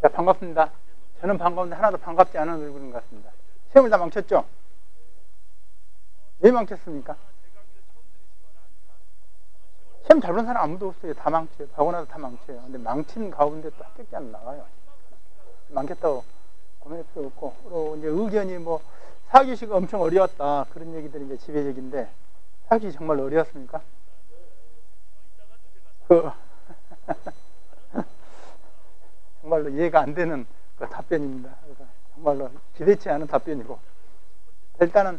자, 반갑습니다. 저는 반가운데 하나도 반갑지 않은 얼굴인 것 같습니다. 시험을 다 망쳤죠? 왜 망쳤습니까? 시험 잘 본 사람 아무도 없어요. 다 망쳐요. 가고 나서 다 망쳐요. 근데 망친 가운데 또 합격자 안 나와요. 망쳤다고 고민할 필요 없고, 또 이제 의견이 뭐 사교시가 엄청 어려웠다 그런 얘기들이 이제 지배적인데, 사교시 정말 어려웠습니까? 정말로 이해가 안 되는 그 답변입니다. 그래서 정말로 기대치 않은 답변이고, 일단은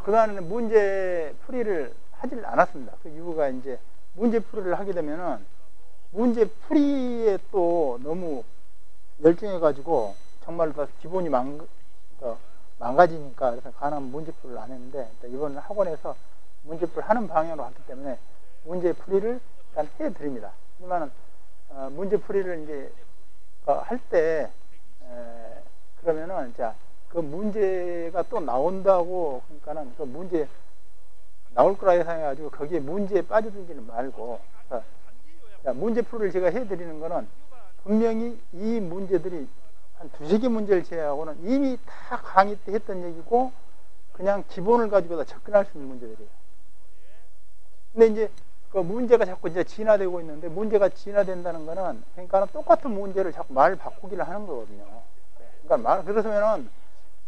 그동안에는 문제 풀이를 하질 않았습니다. 그 이유가 이제 문제 풀이를 하게 되면은 문제 풀이에 또 너무 열중해 가지고 정말로 기본이 망가지니까, 그래서 가능한 문제 풀이를 안 했는데, 이번 학원에서 문제 풀이를 하는 방향으로 갔기 때문에 문제 풀이를 일단 해 드립니다. 하지만은 문제 풀이를 이제 할 때 그러면은 자, 그 문제가 또 나온다고, 그러니까는 그 문제 나올 거라 예상해 가지고 거기에 문제에 빠져들지는 말고, 자, 문제 풀이를 제가 해 드리는 거는 분명히 이 문제들이 한 두세 개 문제를 제외하고는 이미 다 강의 때 했던 얘기고, 그냥 기본을 가지고 다 접근할 수 있는 문제들이에요. 근데 이제 그 문제가 자꾸 이제 진화되고 있는데, 문제가 진화된다는 거는, 그러니까 똑같은 문제를 자꾸 말 바꾸기를 하는 거거든요. 그러니까 그러면은,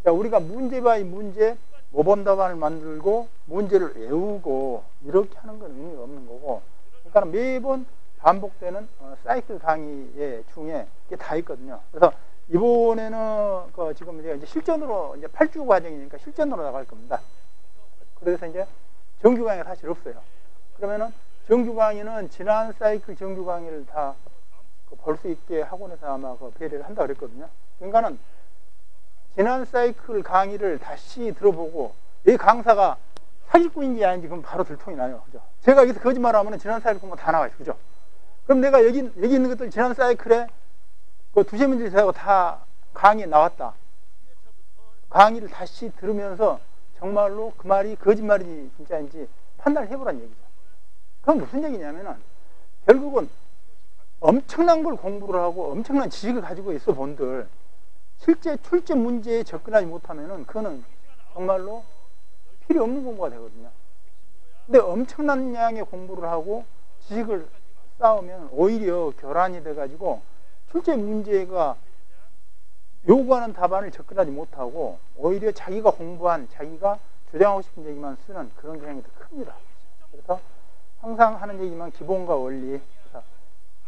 우리가 문제 바이 문제, 모범 답안을 만들고, 문제를 외우고, 이렇게 하는 건 의미가 없는 거고, 그러니까 매번 반복되는 사이클 강의 중에 이게 다 있거든요. 그래서 이번에는 지금 이제 실전으로, 이제 8주 과정이니까 실전으로 나갈 겁니다. 그래서 이제 정규 강의가 사실 없어요. 그러면은 정규 강의는 지난 사이클 정규 강의를 다 볼 수 있게 학원에서 아마 배려를 한다고 그랬거든요. 그러니까는 지난 사이클 강의를 다시 들어보고, 이 강사가 사기꾼인지 아닌지 그럼 바로 들통이 나요. 그죠? 제가 여기서 거짓말하면 지난 사이클 공부 다 나와요. 그죠? 그럼 내가 여기 있는 것들 지난 사이클에 그 두세 문제 제하고 다 강의에 나왔다. 강의를 다시 들으면서 정말로 그 말이 거짓말인지 진짜인지 판단을 해보라는 얘기죠. 그건 무슨 얘기냐면은, 결국은 엄청난 걸 공부를 하고 엄청난 지식을 가지고 있어 본들 실제 출제 문제에 접근하지 못하면은 그거는 정말로 필요 없는 공부가 되거든요. 근데 엄청난 양의 공부를 하고 지식을 쌓으면 오히려 교란이 돼가지고 출제 문제가 요구하는 답안을 접근하지 못하고 오히려 자기가 공부한, 자기가 주장하고 싶은 얘기만 쓰는 그런 경향이 더 큽니다. 그래서 항상 하는 얘기만 기본과 원리,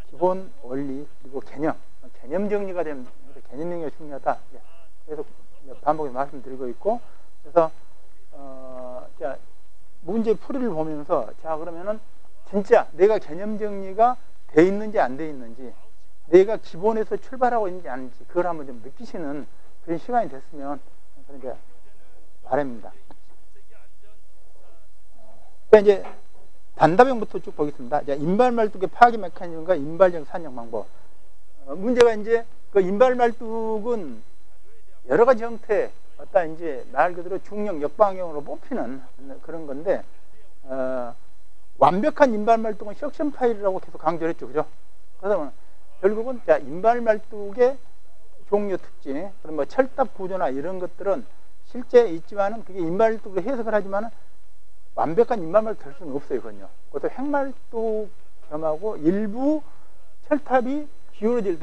기본 원리, 그리고 개념 정리가 되면 개념 정리가 중요하다. 계속 반복해서 말씀드리고 있고, 그래서 자, 문제 풀이를 보면서, 자, 그러면은 진짜 내가 개념 정리가 돼 있는지 안 돼 있는지, 내가 기본에서 출발하고 있는지 아닌지, 그걸 한번 좀 느끼시는 그런 시간이 됐으면 그런 바랍니다. 이제 단답형부터 쭉 보겠습니다. 자, 인발말뚝의 파기 메커니즘과 인발적 산정 방법. 문제가 이제 그 인발말뚝은 여러 가지 형태, 이제 말 그대로 중력 역방형으로 뽑히는 그런 건데, 완벽한 인발말뚝은 석션 파일이라고 계속 강조를 했죠. 그죠? 그래서 결국은, 자, 인발말뚝의 종류 특징, 그런 뭐 철답 구조나 이런 것들은 실제 있지만은 그게 인발말뚝으로 해석을 하지만은 완벽한 인발말뚝 될 수는 없어요. 그건요. 그것도 핵말뚝 겸하고 일부 철탑이 기울어질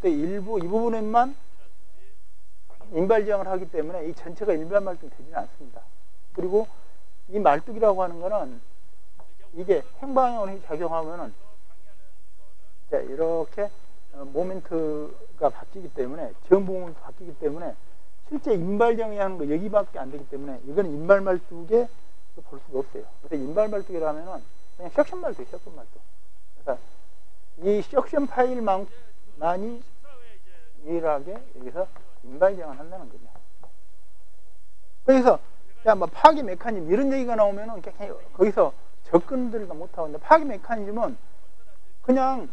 때 일부 이 부분에만 인발지형을 하기 때문에 이 전체가 인발말뚝이 되지는 않습니다. 그리고 이 말뚝이라고 하는 거는 이게 행방향으로 작용하면은, 자, 이렇게 모멘트가 바뀌기 때문에, 전부모멘트 바뀌기 때문에 실제 인발정이 하는 거 여기밖에 안 되기 때문에 이건 인발말뚝에 볼 수가 없어요. 그래서 인발말뚝이라면은 그냥 석션 말뚝이에요. 석션 말뚝. 그래서 이 석션 파일만이 유일하게 여기서 인발정을 한다는 거죠. 그래서 야, 뭐 파기 메커니즘 이런 얘기가 나오면은 거기서 접근들도 못하고, 근데 파기 메커니즘은 그냥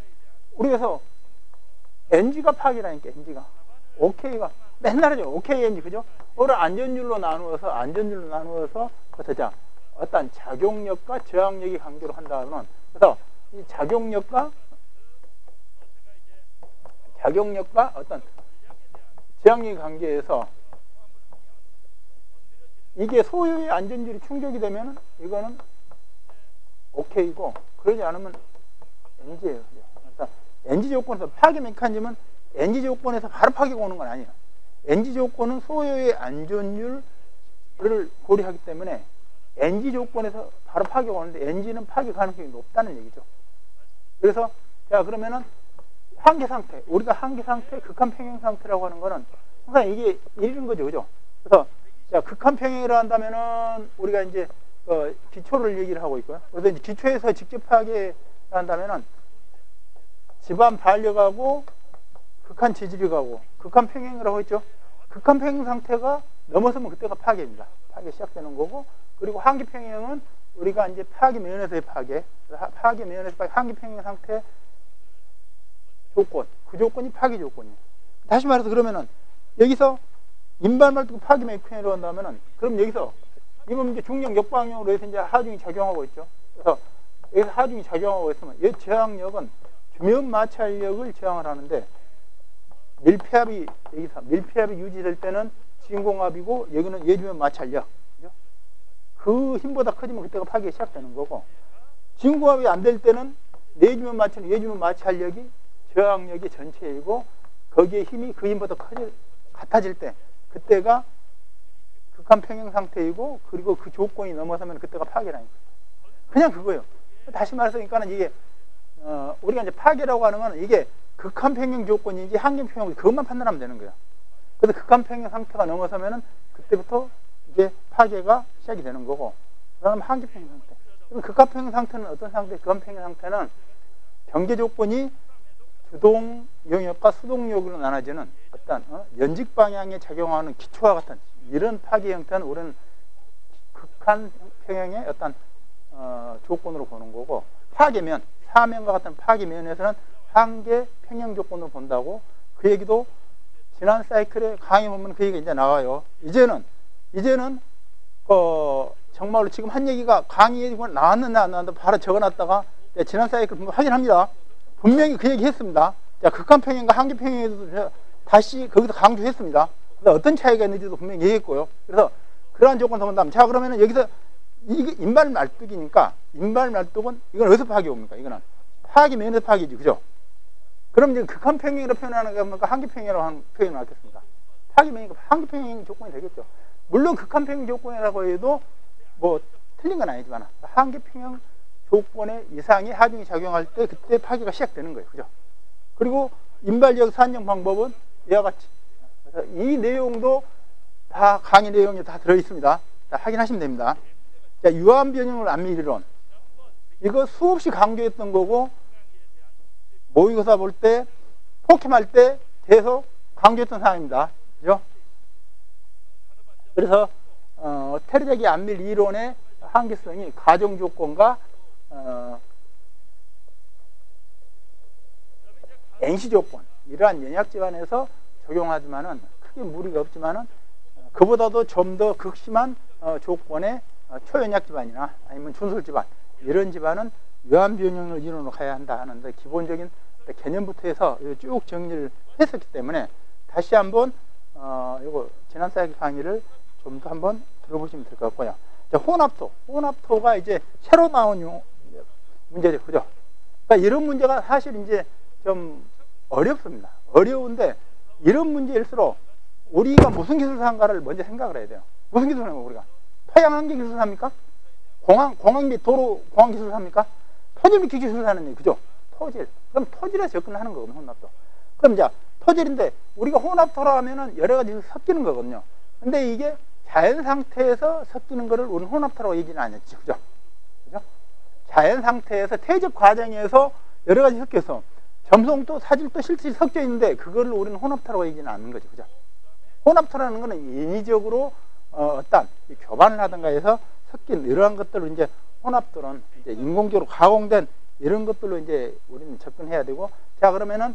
우리에서 NG가 파기라니까. NG가 OK가 맨날 하죠. OK NG, 그죠? 그걸 안전율로 나누어서 자, 어떤 작용력과 저항력이 관계로 한다면, 그래서 이 작용력과 작용력과 어떤 제약력의 관계에서 이게 소유의 안전율이 충족이 되면 이거는 오케이고, 그러지 않으면 NG예요. 그래서 NG 조건에서 파괴 메커니즘은 NG 조건에서 바로 파괴가 오는 건 아니에요. NG 조건은 소유의 안전율을 고려하기 때문에 NG 조건에서 바로 파괴가 오는데 NG는 파괴 가능성이 높다는 얘기죠. 그래서 자, 그러면은 한계 상태, 우리가 한계 상태, 극한 평형 상태라고 하는 거는 항상 이게 이런 거죠, 그죠? 그래서 자, 극한 평형이라 한다면은 우리가 이제 기초를 얘기를 하고 있고요. 그래서 이제 기초에서 직접 파괴 한다면은 집안 반력하고 극한 지지력하고 극한 평형이라고 했죠. 극한 평형 상태가 넘어서면 그때가 파괴입니다. 파괴 시작되는 거고, 그리고 한계 평형은 우리가 이제 파괴 면에서의 파괴, 파괴 면에서 파괴, 한계 평형 상태 조건, 그 조건이 파괴 조건이에요. 다시 말해서 그러면은 여기서 인발말뚝 파괴 메커니즘으로 한다면은, 그럼 여기서 이건 이제 중력 역방향으로 해서 이제 하중이 작용하고 있죠. 그래서 여기서 하중이 작용하고 있으면 이 저항력은 주면 마찰력을 저항을 하는데, 밀폐압이 여기서 밀폐압이 유지될 때는 진공압이고, 여기는 예주면 마찰력. 그죠? 그 힘보다 커지면 그때가 파괴가 시작되는 거고, 진공압이 안 될 때는 내주면 마찰력, 예주면 마찰력이 저항력의 전체이고, 거기에 힘이 그 힘보다 같아질 때 그때가 극한 평형 상태이고, 그리고 그 조건이 넘어서면 그때가 파괴라니까. 그냥 그거예요. 다시 말해서 그러니까는 이게 우리가 이제 파괴라고 하는 건 이게 극한 평형 조건인지 한계 평형, 그것만 판단하면 되는 거예요. 그래서 극한 평형 상태가 넘어서면은 그때부터 이제 파괴가 시작이 되는 거고, 그다음 한계 평형 상태. 그럼 극한 평형 상태는 어떤 상태? 극한 평형 상태는 경계 조건이 주동 용역과 수동 용역으로 나눠지는 어떤 연직 방향에 작용하는 기초와 같은 이런 파괴 형태는 우리는 극한 평형의 어떤 조건으로 보는 거고, 파괴면, 사면과 같은 파괴면에서는 한계 평형 조건으로 본다고. 그 얘기도 지난 사이클에 강의 보면 그 얘기가 이제 나와요. 이제는 정말로 지금 한 얘기가 강의에 나왔는데 안 나왔는데 바로 적어놨다가 지난 사이클 보면 확인합니다. 분명히 그 얘기 했습니다. 자, 극한 평형과 한계 평형에도 다시 거기서 강조했습니다. 그래서 어떤 차이가 있는지도 분명히 얘기했고요. 그래서 그러한 조건을 본다면, 자, 그러면은 여기서 이게 인발 말뚝이니까, 인발 말뚝은 이건 어디서 파괴 옵니까? 이거는 파괴 면에서 파괴지, 그죠? 그럼 이제 극한 평형이라고 표현하는 게 뭡니까? 한계 평형이라고 하는 표현을 하겠습니다. 파괴 면이니까 한계 평형 조건이 되겠죠. 물론 극한 평형 조건이라고 해도 뭐 틀린 건 아니지만 한계 평형 조건의 이상이 하중이 작용할 때 그때 파괴가 시작되는 거예요, 그죠? 그리고 인발력 산정 방법은 이와 같이. 그래서 이 내용도 다 강의 내용이 다 들어 있습니다. 자, 확인하시면 됩니다. 자, 유한 변형을 안미이론, 이거 수없이 강조했던 거고, 모의고사 볼 때, 포캠할 때 계속 강조했던 사항입니다. 그죠? 그래서 테르제기 안밀 이론의 한계성이 가정 조건과 NC 조건, 이러한 연약 집안에서 적용하지만은 크게 무리가 없지만은 그보다도 좀 더 극심한 조건의 초연약 집안이나 아니면 준설 집안, 이런 집안은 유한 변형을 이론으로 가야 한다 하는데, 기본적인 개념부터 해서 쭉 정리를 했었기 때문에 다시 한번 이거 지난 사이클 강의를 좀 더 한번 들어보시면 될 것 같고요. 자, 혼합토가 이제 새로 나온 문제죠, 그죠? 그러니까 이런 문제가 사실 이제 좀 어렵습니다. 어려운데 이런 문제일수록 우리가 무슨 기술사인가를 먼저 생각을 해야 돼요. 무슨 기술사입니까, 우리가? 토양환경 기술사입니까? 공항 및 도로 공항 기술사입니까? 토질 및 기술사는 얘기, 그죠? 토질. 그럼 토질에 접근하는 거거든요, 혼합토. 그럼 이제 토질인데 우리가 혼합토라 하면은 여러 가지 섞이는 거거든요. 근데 이게 자연 상태에서 섞이는 거를 우리는 혼합토라고 얘기는 안 했죠, 그죠? 그죠? 자연 상태에서 퇴적 과정에서 여러 가지 섞여서 점성도 사질도 실질이 섞여 있는데 그거를 우리는 혼합토라고 얘기는 않는 거죠, 그죠? 혼합토라는 거는 인위적으로 어떤 교반을 하든가 해서 섞인 이러한 것들을 이제 혼합토는 이제 인공적으로 가공된 이런 것들로 이제 우리는 접근해야 되고, 자, 그러면은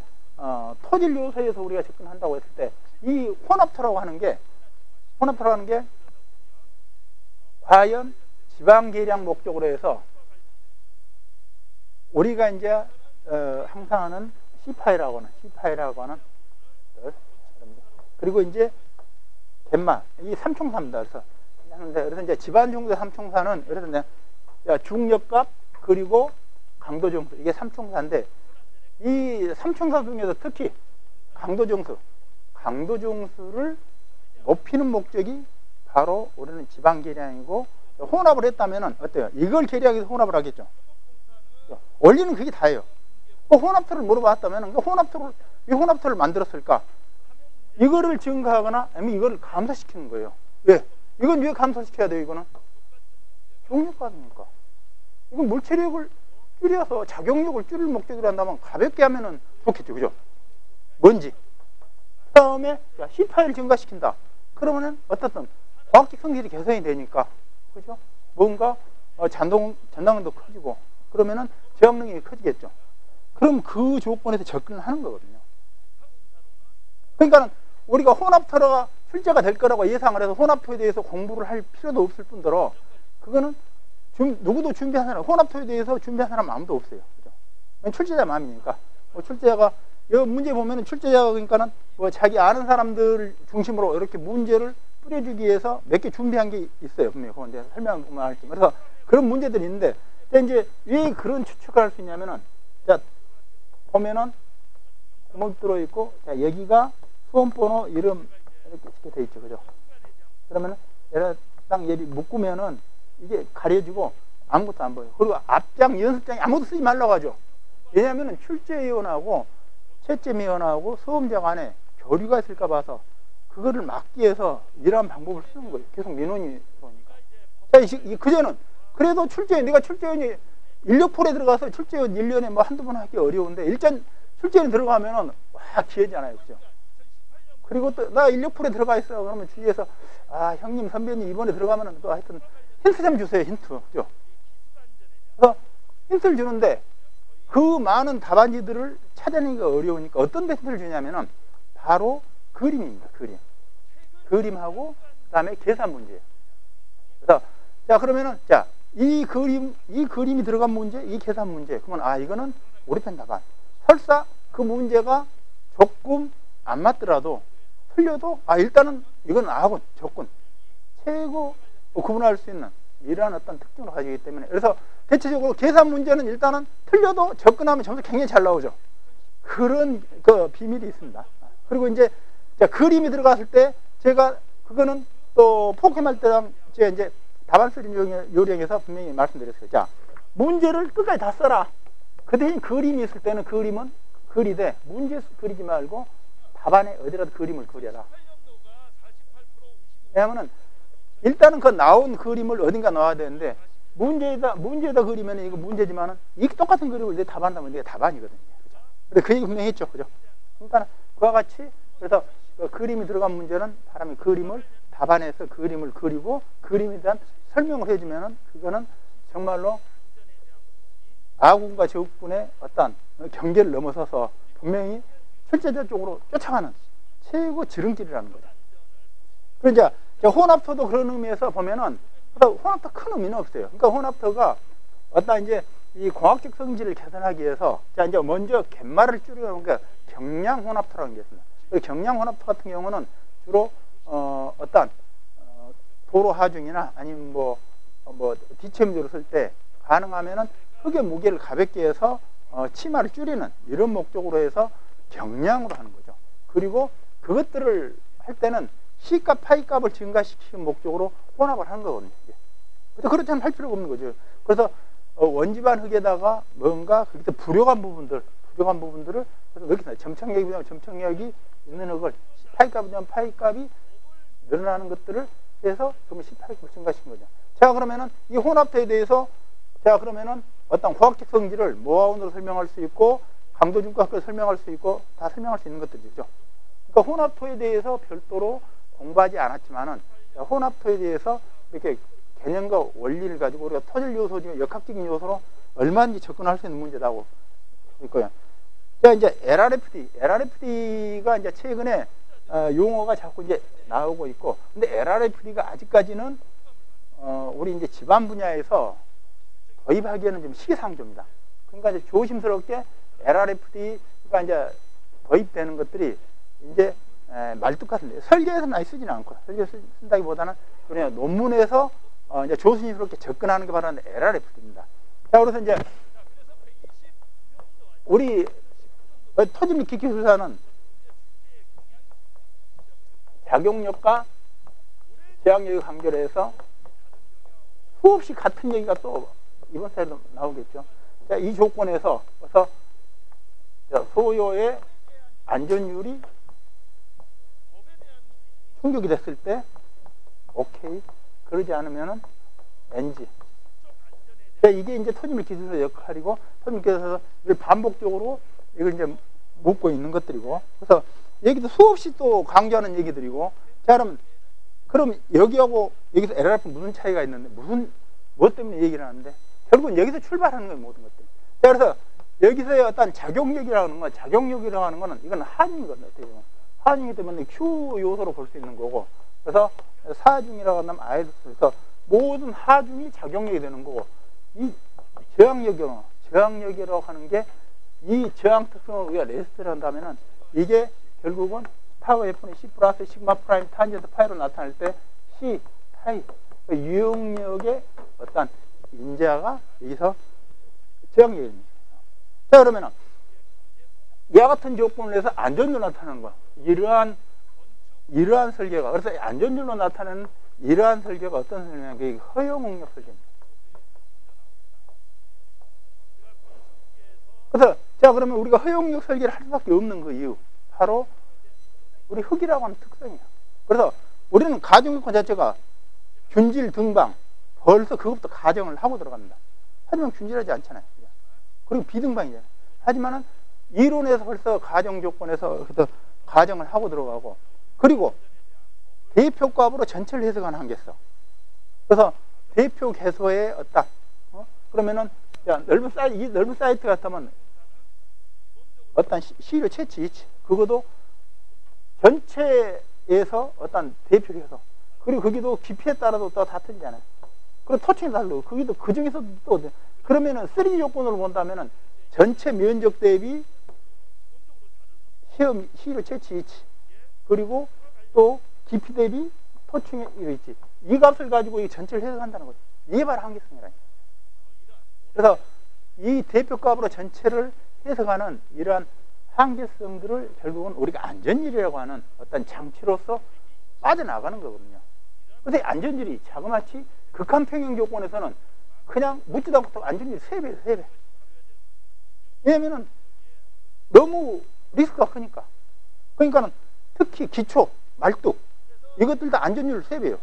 토질 요소에서 우리가 접근한다고 했을 때 이 혼합토라고 하는 게 과연 지방 계량 목적으로 해서 우리가 이제 항상 하는 C 파이라고 하는 그리고 이제 갯마 이 삼총사입니다. 그래서 이제 집안 중대 삼총사는 그래서 내가 중력값 그리고 강도정수 이게 삼총사인데 이 삼총사 중에서 특히 강도정수를 높이는 목적이 바로 우리는 지방 계량이고 혼합을 했다면은 어때요? 이걸 계량해서 혼합을 하겠죠. 원리는 그게 다예요. 그 혼합토를 물어봤다면 왜 혼합토를 만들었을까? 이거를 증가하거나 아니면 이거를 감소시키는 거예요. 왜? 이건 왜 감소시켜야 돼요? 이거는 중력값이니까. 이건 물체력을 줄여서 작용력을 줄일 목적으로 한다면 가볍게 하면은 좋겠죠, 그죠? 뭔지. 그 다음에 C 파이를 증가시킨다. 그러면은 어떻든 과학적 성질이 개선이 되니까, 그죠? 뭔가 전당도 커지고, 그러면은 제압 능력이 커지겠죠. 그럼 그 조건에서 접근을 하는 거거든요. 그러니까 우리가 혼합토가 출제가 될 거라고 예상을 해서 혼합토에 대해서 공부를 할 필요도 없을 뿐더러 그거는 누구도 준비한 사람, 혼합토에 대해서 준비한 사람 아무도 없어요. 그죠? 출제자 마음이니까. 출제자가 여기 문제 보면은 출제자가 그러니까는 자기 아는 사람들 중심으로 이렇게 문제를 뿌려주기 위해서 몇 개 준비한 게 있어요. 분명히 그건 이제 설명만 할지. 그래서 그런 문제들이 있는데, 이제 왜 그런 추측을 할 수 있냐면은, 자, 보면은 구멍 들어있고, 자, 여기가 수험번호 이름 이렇게 돼 있죠. 그죠? 그러면은, 딱 얘를 묶으면은 이게 가려지고 아무것도 안 보여요. 그리고 앞장, 연습장에 아무것도 쓰지 말라고 하죠. 왜냐면은 출제위원하고 채점위원하고 수험자 간에 교류가 있을까 봐서 그거를 막기 위해서 이러한 방법을 쓰는 거예요. 계속 민원이 들어오니까. 자, 그전은 그래도 내가 출제위원이 인력풀에 들어가서 출제위원 1년에 뭐 한두 번 하기 어려운데 일단 출제위원 들어가면은 와 기회잖아요. 그죠? 그리고 또 나 인력풀에 들어가 있어. 그러면 주위에서 형님 선배님 이번에 들어가면은 또 하여튼 힌트 좀 주세요. 힌트. 그죠? 그래서 힌트를 주는데 그 많은 답안지들을 찾아내기가 어려우니까 어떤 힌트를 주냐면은 바로 그림입니다. 그림하고 그다음에 계산 문제예요. 그래서 자 그러면은 자 이 그림이 들어간 문제, 이 계산 문제. 그러면 이거는 오리편 답안. 설사 그 문제가 조금 안 맞더라도 틀려도 일단은 이건 아군 조건 최고 구분할 수 있는 이러한 어떤 특징을 가지기 때문에 그래서 대체적으로 계산 문제는 일단은 틀려도 접근하면 점수 굉장히 잘 나오죠. 그런 그 비밀이 있습니다. 그리고 이제 자, 그림이 들어갔을 때 제가 그거는 또 포켓할 때랑 제가 이제 답안 쓰는 요령에서 분명히 말씀드렸어요. 자, 문제를 끝까지 다 써라. 그 대신 그림이 있을 때는 그림은 그리되 문제 그리지 말고 답안에 어디라도 그림을 그려라. 왜냐하면 일단은 그 나온 그림을 어딘가 넣어야 되는데 문제에다 그리면 이거 문제지만은 이 똑같은 그림을 내 답안하면 이게 답안이거든요. 그죠? 근데 그 얘기 분명히 했죠. 그죠? 그러니까 그와 같이 그래서 그 그림이 들어간 문제는 사람이 그림을 답안에서 그림을 그리고 그림에 대한 설명을 해주면은 그거는 정말로 아군과 적군의 어떤 경계를 넘어서서 분명히 출제자 쪽으로 쫓아가는 최고 지름길이라는 거죠. 그러니까 혼합토도 그런 의미에서 보면은 혼합토 큰 의미는 없어요. 그러니까 혼합토가 어떤 이제 이 공학적 성질을 개선하기 위해서 자 이제 먼저 갯말을 줄여놓은 게 경량 혼합토라는 게 있습니다. 경량 혼합토 같은 경우는 주로 어떤 도로 하중이나 아니면 뭐 뒤체험적으로 쓸 때 가능하면은 흙의 무게를 가볍게 해서 치마를 줄이는 이런 목적으로 해서 경량으로 하는 거죠. 그리고 그것들을 할 때는 C값, 파이값을 증가시키는 목적으로 혼합을 하는 거거든요. 그렇지 않으면 할 필요가 없는 거죠. 그래서 원지반 흙에다가 뭔가 거기서 부족한 부분들을 그래서 이렇게 점청력이 있는 흙을 파이값이면 파이값이 늘어나는 것들을 해서 그러면 C 파이값을 증가시킨 거죠. 자 그러면은 이 혼합토에 대해서 자 그러면은 어떤 과학적 성질을 모아온으로 설명할 수 있고 강도중과학을 설명할 수 있고 다 설명할 수 있는 것들이죠. 그러니까 혼합토에 대해서 별도로 공부하지 않았지만은 혼합토에 대해서 이렇게 개념과 원리를 가지고 우리가 토질 요소 중에 역학적인 요소로 얼마든지 접근할 수 있는 문제라고 있고요. 자 이제 LRFD가 이제 최근에 용어가 자꾸 이제 나오고 있고, 근데 LRFD가 아직까지는 우리 이제 집안 분야에서 도입하기에는 좀 시기상조입니다. 그러니까 이제 조심스럽게 LRFD 그러니까 이제 도입되는 것들이 이제 말뚝 같은데 설계에서 많이 쓰지는 않고 설계 쓴다기보다는 그냥 논문에서 이제 조심스럽게 접근하는 게 바로 LRF입니다. 자, 그래서 이제 우리 토지 및 기기술사는 작용력과 제약력이 간결해서 수없이 같은 얘기가 또 이번 사례도 나오겠죠. 자, 이 조건에서 그래서 소요의 안전율이 충족이 됐을 때 오케이, 그러지 않으면은 NG. 자, 이게 이제 토지 및 기술의 역할이고 토지 및 기술에서 이걸 반복적으로 이걸 이제 묻고 있는 것들이고, 그래서 여기도 수없이 또 강조하는 얘기들이고. 자, 그럼 여기하고 여기서 LRF 무슨 차이가 있는데 뭐 때문에 얘기를 하는데 결국은 여기서 출발하는 거예요, 모든 것들이. 자, 그래서 여기서의 어떤 작용력이라는 건, 작용력이라고 하는 거는 이건 하중이거든요. 어떻게 보면 하중이기 때문에 Q 요소로 볼 수 있는 거고, 그래서 사중이라고 한다면 아예 그래서 모든 하중이 작용력이 되는 거고, 이 저항력이라고 하는 게 이 저항 특성을 우리가 레스트를 한다면은 이게 결국은 타워 F는 C 플러스 시그마 프라임 탄젠트 파이로 나타날 때 C 파이 유형력의 어떤 인자가 여기서 저항력입니다. 자, 그러면은 이와 같은 조건을 해서 안전율로 나타나는 거야. 이러한 설계가, 그래서 안전율로 나타내는 이러한 설계가 어떤 설계냐면 그게 허용응력 설계입니다. 그래서 자, 그러면 우리가 허용력 설계를 할 수밖에 없는 그 이유, 바로 우리 흙이라고 하는 특성이야. 그래서 우리는 가정요건 자체가 균질 등방, 벌써 그것부터 가정을 하고 들어갑니다. 하지만 균질하지 않잖아요. 그리고 비등방이잖아요. 하지만은 이론에서 벌써 가정 조건에서 가정을 하고 들어가고, 그리고 대표값으로 전체를 해석하는 한계성. 그래서 대표 개소에 어떤 그러면은 야, 이 넓은 사이트 같으면 어떤 시료 채취 이치, 그것도 전체에서 어떤 대표 개소, 그리고 거기도 깊이에 따라서 또 다 틀리잖아요. 그리고 토층이 다르고 거기도 그 중에서도 또 그러면은 3D 조건으로 본다면은 전체 면적 대비 시료 채취 이치, 그리고 또 깊이 대비 토층의 이치, 이 값을 가지고 이 전체를 해석한다는 거죠. 이게 바로 한계성이라니. 그래서 이 대표값으로 전체를 해석하는 이러한 한계성들을 결국은 우리가 안전율이라고 하는 어떤 장치로서 빠져나가는 거거든요. 근데 안전율이 자그마치 극한 평형 조건에서는 그냥 묻지도 않고 안전율이 3배예요, 3배. 왜냐면은 너무 리스크가 크니까. 그러니까는 특히 기초, 말뚝, 이것들 다 안전율 3배예요.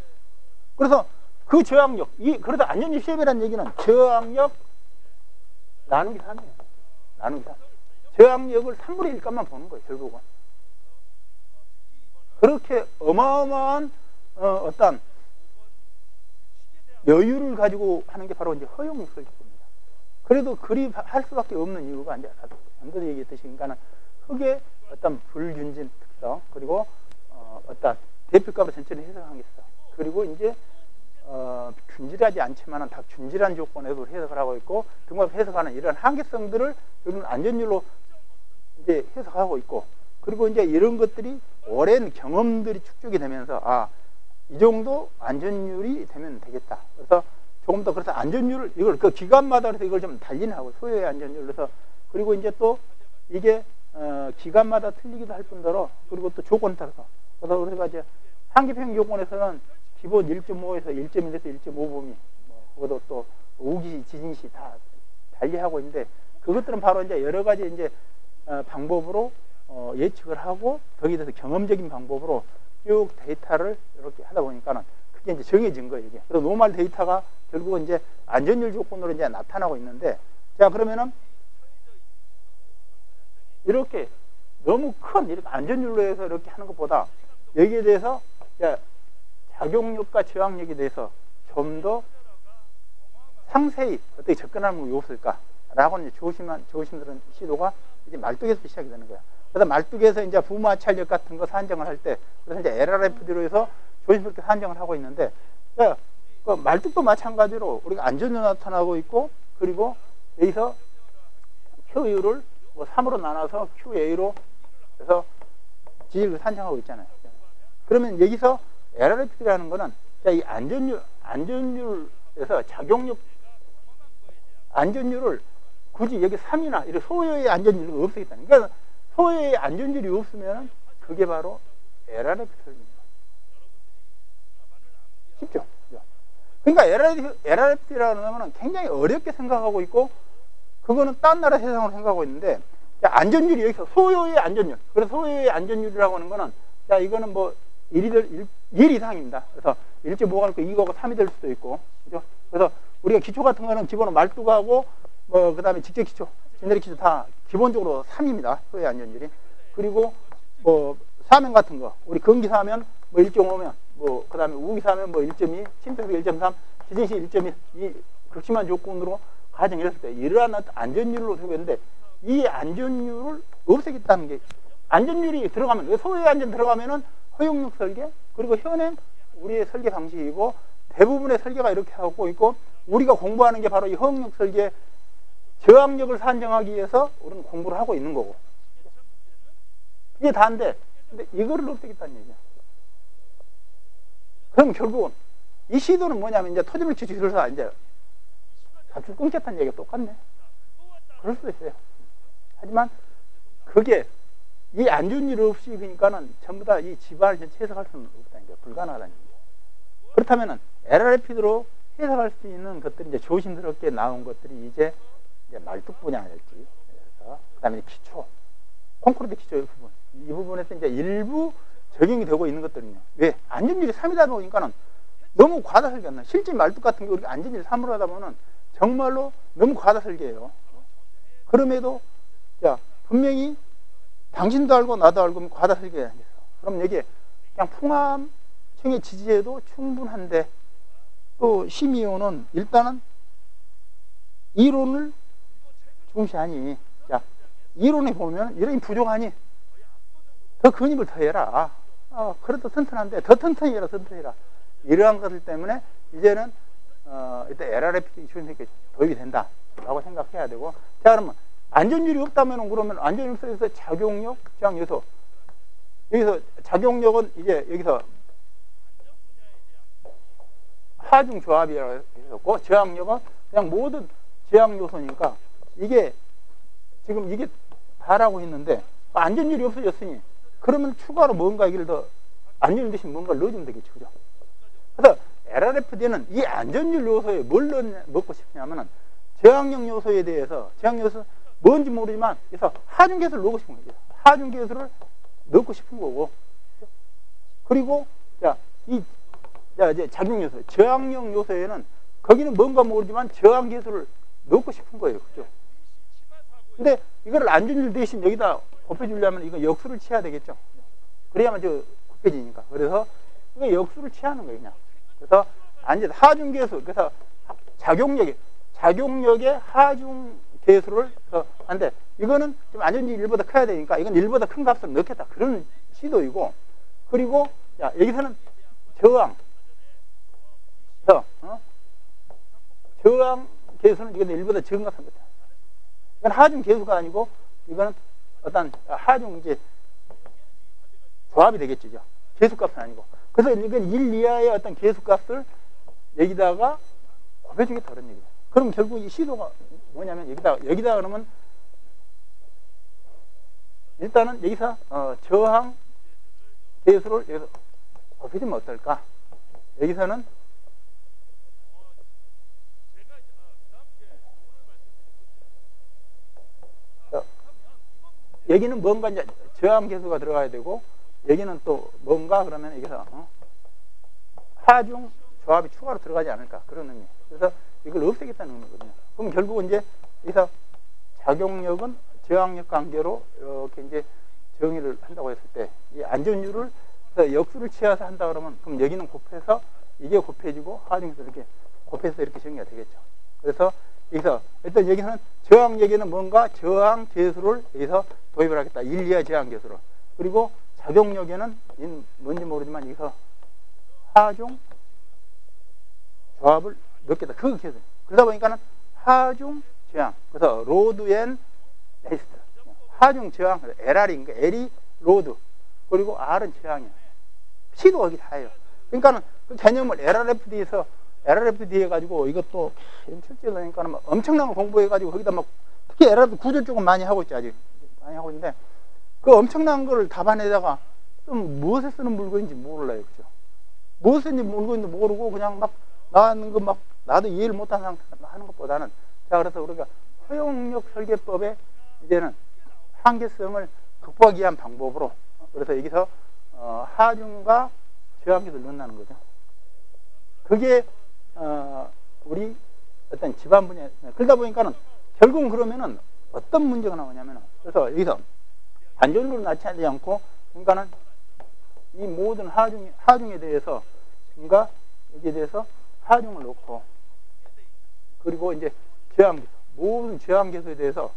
그래서 그 저항력, 그래도 안전율 3배라는 얘기는 저항력 나누기 3이에요. 나누기 3. 저항력을 3분의 1 값만 보는 거예요, 결국은. 그렇게 어마어마한 어떤 여유를 가지고 하는 게 바로 이제 허용력 설계입니다. 그래도 그리 할 수밖에 없는 이유가 이제 전도 얘기했듯이, 그러니까는 흙의 어떤 불균진 특성, 그리고 어떤 대표값으로 전체를 해석한 게 있어. 그리고 이제 균질하지 않지만은 다 균질한 조건에도 해석을 하고 있고, 등급 해석하는 이런 한계성들을 여기는 안전율로 이제 해석하고 있고, 그리고 이제 이런 것들이 오랜 경험들이 축적이 되면서 이 정도 안전율이 되면 되겠다. 그래서 조금 더, 그래서 안전율을 이걸 그 기관마다 그래서 이걸 좀 달리하고 소요의 안전율, 그래서 그리고 이제 또 이게 기관마다 틀리기도 할 뿐더러, 그리고 또 조건 따라서, 그래서 우리가 이제 한계평 조건에서는 기본 1.5에서 1.1에서 1.5범위, 그것도 또 우기, 지진시 다 달리하고 있는데, 그것들은 바로 이제 여러 가지 이제 방법으로 예측을 하고, 거기에 대해서 경험적인 방법으로 쭉 데이터를 이렇게 하다 보니까는 그게 이제 정해진 거예요, 이게. 그래서 노멀 데이터가 결국은 이제 안전율 조건으로 이제 나타나고 있는데, 자, 그러면은 이렇게 너무 큰 이렇게 안전율로 해서 이렇게 하는 것보다 여기에 대해서 작용력과 저항력에 대해서 좀 더 상세히 어떻게 접근하는 방법이 없을까라고 이제 조심스러운 시도가 이제 말뚝에서 시작이 되는 거야. 그래서 말뚝에서 이제 부마찰력 같은 거 산정을 할 때, 그래서 이제 LRFD로 해서 조심스럽게 산정을 하고 있는데, 그 말뚝도 마찬가지로 우리가 안전율 나타나고 있고, 그리고 여기서 효율을 뭐 3으로 나눠서 QA로 그래서 지식을 산정하고 있잖아요. 그러면 여기서 LRF라는 거는 이 안전율에서 작용력 안전율을 굳이 여기 3이나 이렇게 소요의 안전율이 없애겠다는. 그러니까 소요의 안전율이 없으면 그게 바로 LRF입니다. 쉽죠? 그러니까 LRF라는 거는 굉장히 어렵게 생각하고 있고, 그거는 딴 나라 세상으로 생각하고 있는데, 안전율이 여기서 소요의 안전율. 그래서 소요의 안전율이라고 하는 거는, 자, 이거는 뭐 1 이상입니다. 그래서 1.5가 있고 2하고 3이 될 수도 있고, 그죠? 그래서 우리가 기초 같은 거는 기본은 말뚝하고, 뭐, 그 다음에 직접 기초, 제네릭 기초 다 기본적으로 3입니다. 소요의 안전율이. 그리고 뭐, 사면 같은 거, 우리 건기사 하면 뭐 1.5면, 뭐, 그 다음에 우기사 하면 뭐 1.2, 심폐소생 1.3, 지진시 1.1, 이 극심한 조건으로 가정했을 때 이러한 안전율로 되고 있는데, 이 안전율을 없애겠다는 게, 안전율이 들어가면, 소요의 안전 들어가면은 허용력 설계, 그리고 현행 우리의 설계 방식이고, 대부분의 설계가 이렇게 하고 있고, 우리가 공부하는 게 바로 이 허용력 설계, 저항력을 산정하기 위해서 우리는 공부를 하고 있는 거고. 이게 다인데, 근데 이거를 없애겠다는 얘기야. 그럼 결국은 이 시도는 뭐냐면, 이제 토지물질 기술사 이제 다쭉 끊겠다는 얘기가 똑같네. 그럴 수도 있어요. 하지만 그게 이 안전율 없이, 그러니까는 전부 다 이 집안을 전체 해석할 수는 없다는 게 불가능하다는 얘기죠. 그렇다면은 LRF로 해석할 수 있는 것들이 이제 조심스럽게 나온 것들이 이제 말뚝 분야랄지, 그래서 그다음에 기초, 콘크리트 기초의 부분, 이 부분에서 이제 일부 적용이 되고 있는 것들은요. 왜? 안전율이 3이다 보니까는 너무 과다 설계였나. 실제 말뚝 같은 게 우리가 안전율 3으로 하다 보면 정말로 너무 과다 설계예요. 그럼에도 야, 분명히 당신도 알고 나도 알고 과다 설계야. 그럼 여기에 그냥 풍암청의 지지에도 충분한데, 또 심의위원은 일단은 이론을 중시하니, 자, 이론에 보면 이론이 부족하니 더 근입을 더해라. 그래도 튼튼한데 더 튼튼히 해라, 튼튼히 해라. 이러한 것들 때문에 이제는 일단 LRF 이슈에 도입이 된다라고 생각해야 되고, 자, 그러면 안전율이 없다면, 그러면 안전율 속에서 작용력, 저항 요소. 여기서 작용력은 이제 여기서 하중 조합이라고 했었고, 저항력은 그냥 모든 저항 요소니까 이게 지금 이게 다라고 했는데 안전율이 없어졌으니, 그러면 추가로 뭔가 이걸 더 안전율 대신 뭔가 넣어주면 되겠죠. 그죠? 그래서 LRFD는 이 안전율 요소에 뭘 넣고 싶냐면은 저항력 요소에 대해서, 저항 요소 뭔지 모르지만, 그래서 하중계수를 넣고 싶은 거죠. 하중계수를 넣고 싶은 거고. 그리고, 자, 이제 작용 요소, 저항력 요소에는 거기는 뭔가 모르지만 저항계수를 넣고 싶은 거예요. 그죠? 근데 이거를 안전율 대신 여기다 곱해주려면 이거 역수를 취해야 되겠죠. 그래야만 곱해지니까. 그래서 이거 역수를 취하는 거예요, 그냥. 그래서 하중계수, 그래서 작용력의 하중계수를 하는데, 이거는 좀 안전율이 1보다 커야 되니까 이건 1보다 큰 값을 넣겠다, 그런 시도이고, 그리고 자, 여기서는 저항 계수는 이건 1보다 적은 값을 넣겠다. 이건 하중 계수가 아니고 이거는 어떤 하중 이제 조합이 되겠죠. 계수값은 아니고. 그래서 이건 1 이하의 어떤 계수값을 여기다가 곱해주겠다, 그런 얘기예요. 그럼 결국 이 시도가 뭐냐면, 여기다 그러면 일단은 여기서 저항 계수를 여기서 곱해주면 어떨까? 여기서는 여기는 뭔가 이제 저항 계수가 들어가야 되고, 여기는 또 뭔가 그러면 여기서 하중 조합이 추가로 들어가지 않을까, 그런 의미. 그래서 이걸 없애겠다는 의미거든요. 그럼 결국은 이제 여기서 작용력은 저항력 관계로 이렇게 이제 정의를 한다고 했을 때, 이 안전율을 역수를 취해서 한다 그러면, 그럼 여기는 곱해서 이게 곱해지고 하중에서 이렇게 곱해서 이렇게 정의가 되겠죠. 그래서 여기서 일단 여기서는 저항력에는 뭔가 저항 계수를 여기서 도입을 하겠다. 1 이하 저항 계수를. 그리고 작용력에는 뭔지 모르지만 여기서 하중 조합을 넣겠다. 그거 계수. 그러다 보니까는 하중 저항. 그래서 로드 앤 레지스트. 하중 저항, LR인가 L이 로드, 그리고 R은 저항이야. C도 거기 다예요. 그러니까는 그 개념을 LRFD 해가지고 이것도 실제로 하니까 엄청난 걸 공부해가지고 거기다 막 특히 LRFD 구조 쪽은 많이 하고 있지, 아직 많이 하고 있는데 그 엄청난 걸 답안에다가 좀 무엇에 쓰는 물건인지 몰라요, 그죠? 무엇에 쓰는 물건인지 모르고 그냥 막 나가는 거 막 나도 이해를 못하는 상태에서 하는 것보다는, 자, 그래서 우리가 허용력 설계법의 이제는 한계성을 극복하기 위한 방법으로, 그래서 여기서 하중과 저항계수를 넣는다는 거죠. 그게 우리 어떤 집안 분야. 그러다 보니까는 결국은 그러면은 어떤 문제가 나오냐면은, 그래서 여기서 안전율을 낮추지 않고, 그러니까는 이 모든 하중에 대해서, 그러니까 여기에 대해서 하중을 놓고, 그리고 이제 저항계수, 모든 저항계수에 대해서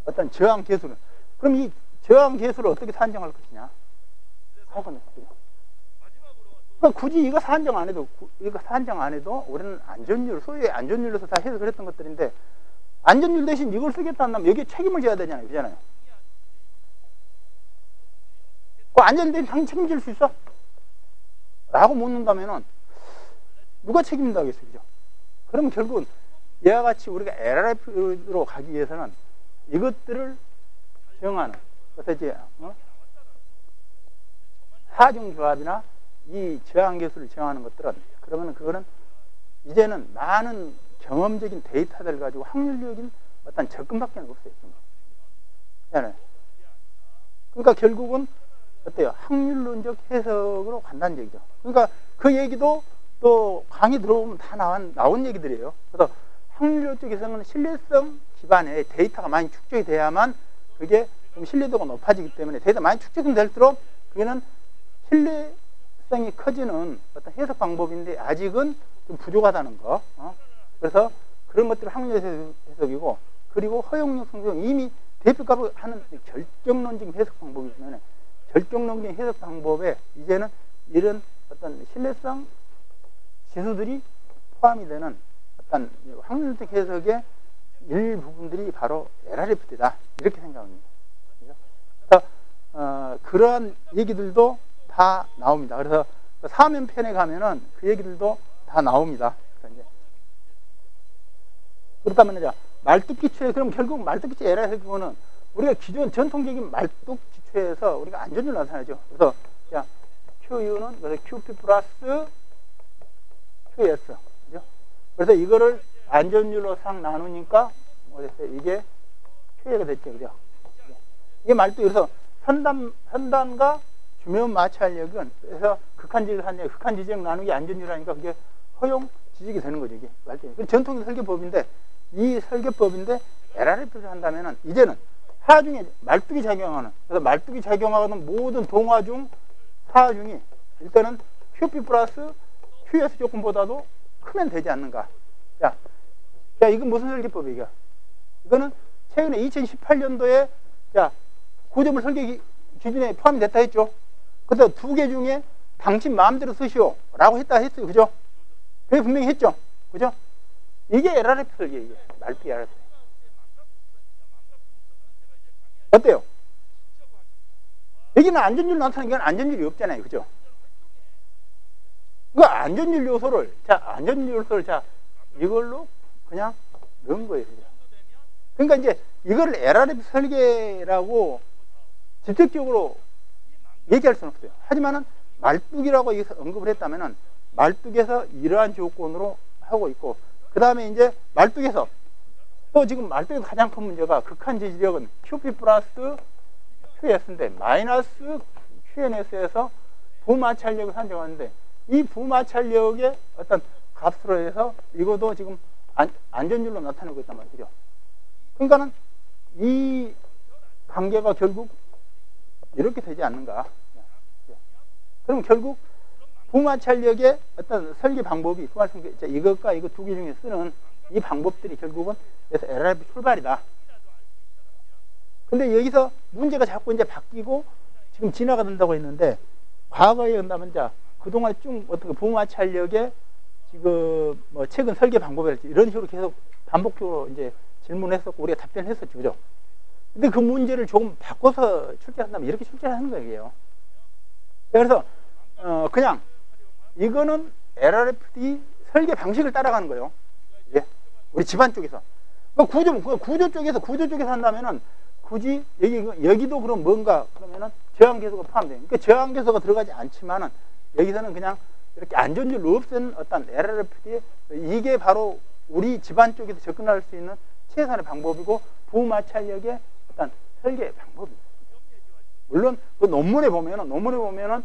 어떤 저항계수를, 그럼 이 저항계수를 어떻게 산정할 것이냐? 그러니까 굳이 이거 산정 안 해도 우리는 안전율, 소유의 안전율로서 다 해석을 했던 것들인데, 안전율 대신 이걸 쓰겠다 한다면 여기에 책임을 져야 되잖아요, 그잖아요. 그 안전율 대신 당연히 책임질 수 있어? 라고 묻는다면은 누가 책임진다고 하겠어요, 그죠? 그러면 결국은 이와 같이 우리가 LRF로 가기 위해서는 이것들을 정하는, 그래서 이제 하중조합이나 이 저항계수를 정하는 것들은, 그러면 그거는 이제는 많은 경험적인 데이터들 가지고 확률적인 어떤 접근밖에 없어요. 그러니까 결국은 어때요? 확률론적 해석으로 간다는 얘기죠. 그러니까 그 얘기도 또 강의 들어보면 다 나온 얘기들이에요. 그래서 확률론 쪽에서는 신뢰성 기반의 데이터가 많이 축적이 돼야만 그게 좀 신뢰도가 높아지기 때문에, 데이터 많이 축적이 될수록 그게는 신뢰성이 커지는 어떤 해석 방법인데 아직은 좀 부족하다는 거. 그래서 그런 것들을 확률 해석이고, 그리고 허용력 성공, 이미 대표값을 하는 결정론적인 해석 방법이 있으면, 결정론적인 해석 방법에 이제는 이런 어떤 신뢰성 지수들이 포함이 되는 어떤 확률적 해석의 일부분들이 바로 LRFD다, 이렇게 생각합니다. 그래서 그러한 얘기들도 다 나옵니다. 그래서 사면편에 가면은 그 얘기들도 다 나옵니다. 그렇다면 이제 말뚝 기초에, 그럼 결국 말뚝 기초 LRFD는 우리가 기존 전통적인 말뚝 기초에서 우리가 안전율 나타나죠. 그래서 자, QU는 그래서 QP 플러스 QS, 그죠? 그래서 이거를 안전율로 싹 나누니까 뭐 됐어요? 이게 QA가 됐죠, 그죠? 이게 말뚝. 그래서 선단과 주면 마찰력은, 그래서 극한 지적 나누기 안전율하니까 그게 허용 지적이 되는 거죠, 이게 말뚝. 그 전통의 설계법인데, 이 설계법인데 LRF를 한다면은 이제는 하중에 말뚝이 작용하는, 그래서 말뚝이 작용하는 모든 동화 중 하중이 일단은 QP 플러스 QS 조건보다도 크면 되지 않는가. 자, 이건 무슨 설계법이야? 이거는 최근에 2018년도에 자, 구조물 설계 기준에 포함이 됐다 했죠. 그래서 두 개 중에 당신 마음대로 쓰시오 라고 했어요, 그죠? 그게 분명히 했죠, 그죠? 이게 LRF 설계, 이게 말뚝 LRF. 어때요? 여기는 안전율 나타나는 게 안전율이 없잖아요, 그죠? 그 안전율 요소를, 자, 이걸로 그냥 넣은 거예요, 그죠? 그러니까 이제 이거를 LRF 설계라고 직접적으로 얘기할 수는 없어요. 하지만은 말뚝이라고 여기서 언급을 했다면은 말뚝에서 이러한 조건으로 하고 있고, 그 다음에 이제 말뚝에서 또 지금 말뚝에서 가장 큰 문제가 극한 지지력은 QP 플러스 QS인데 마이너스 QNS에서 부마찰력을 산정하는데, 이 부마찰력의 어떤 값으로 해서 이것도 지금 안전율로 나타내고 있단 말이죠. 그러니까는 이 관계가 결국 이렇게 되지 않는가. 그럼 결국 부마찰력의 어떤 설계 방법이, 이것과 이거 두 개 중에 쓰는 이 방법들이 결국은 그래서 LRF 출발이다. 근데 여기서 문제가 자꾸 이제 바뀌고 지금 진화가 된다고 했는데, 과거에 한다면 자, 그동안 쭉 어떻게 부마찰력의 지금 뭐 최근 설계 방법이랄지 이런 식으로 계속 반복적으로 이제 질문했었고 우리가 답변했었죠. 그죠? 근데 그 문제를 조금 바꿔서 출제한다면 이렇게 출제를 하는 거예요. 그래서 그냥 이거는 LRFD 설계 방식을 따라가는 거예요. 예. 우리 집안 쪽에서. 구조 쪽에서 한다면은 굳이 여기도 그럼 뭔가 그러면은 저항계수가 포함돼요. 그러니까 저항계수가 들어가지 않지만은 여기서는 그냥 이렇게 안전율 없앤 어떤 LRFD 이게 바로 우리 집안 쪽에서 접근할 수 있는 최선의 방법이고 부마찰력의 어떤 설계 방법입니다. 물론 그 논문에 보면은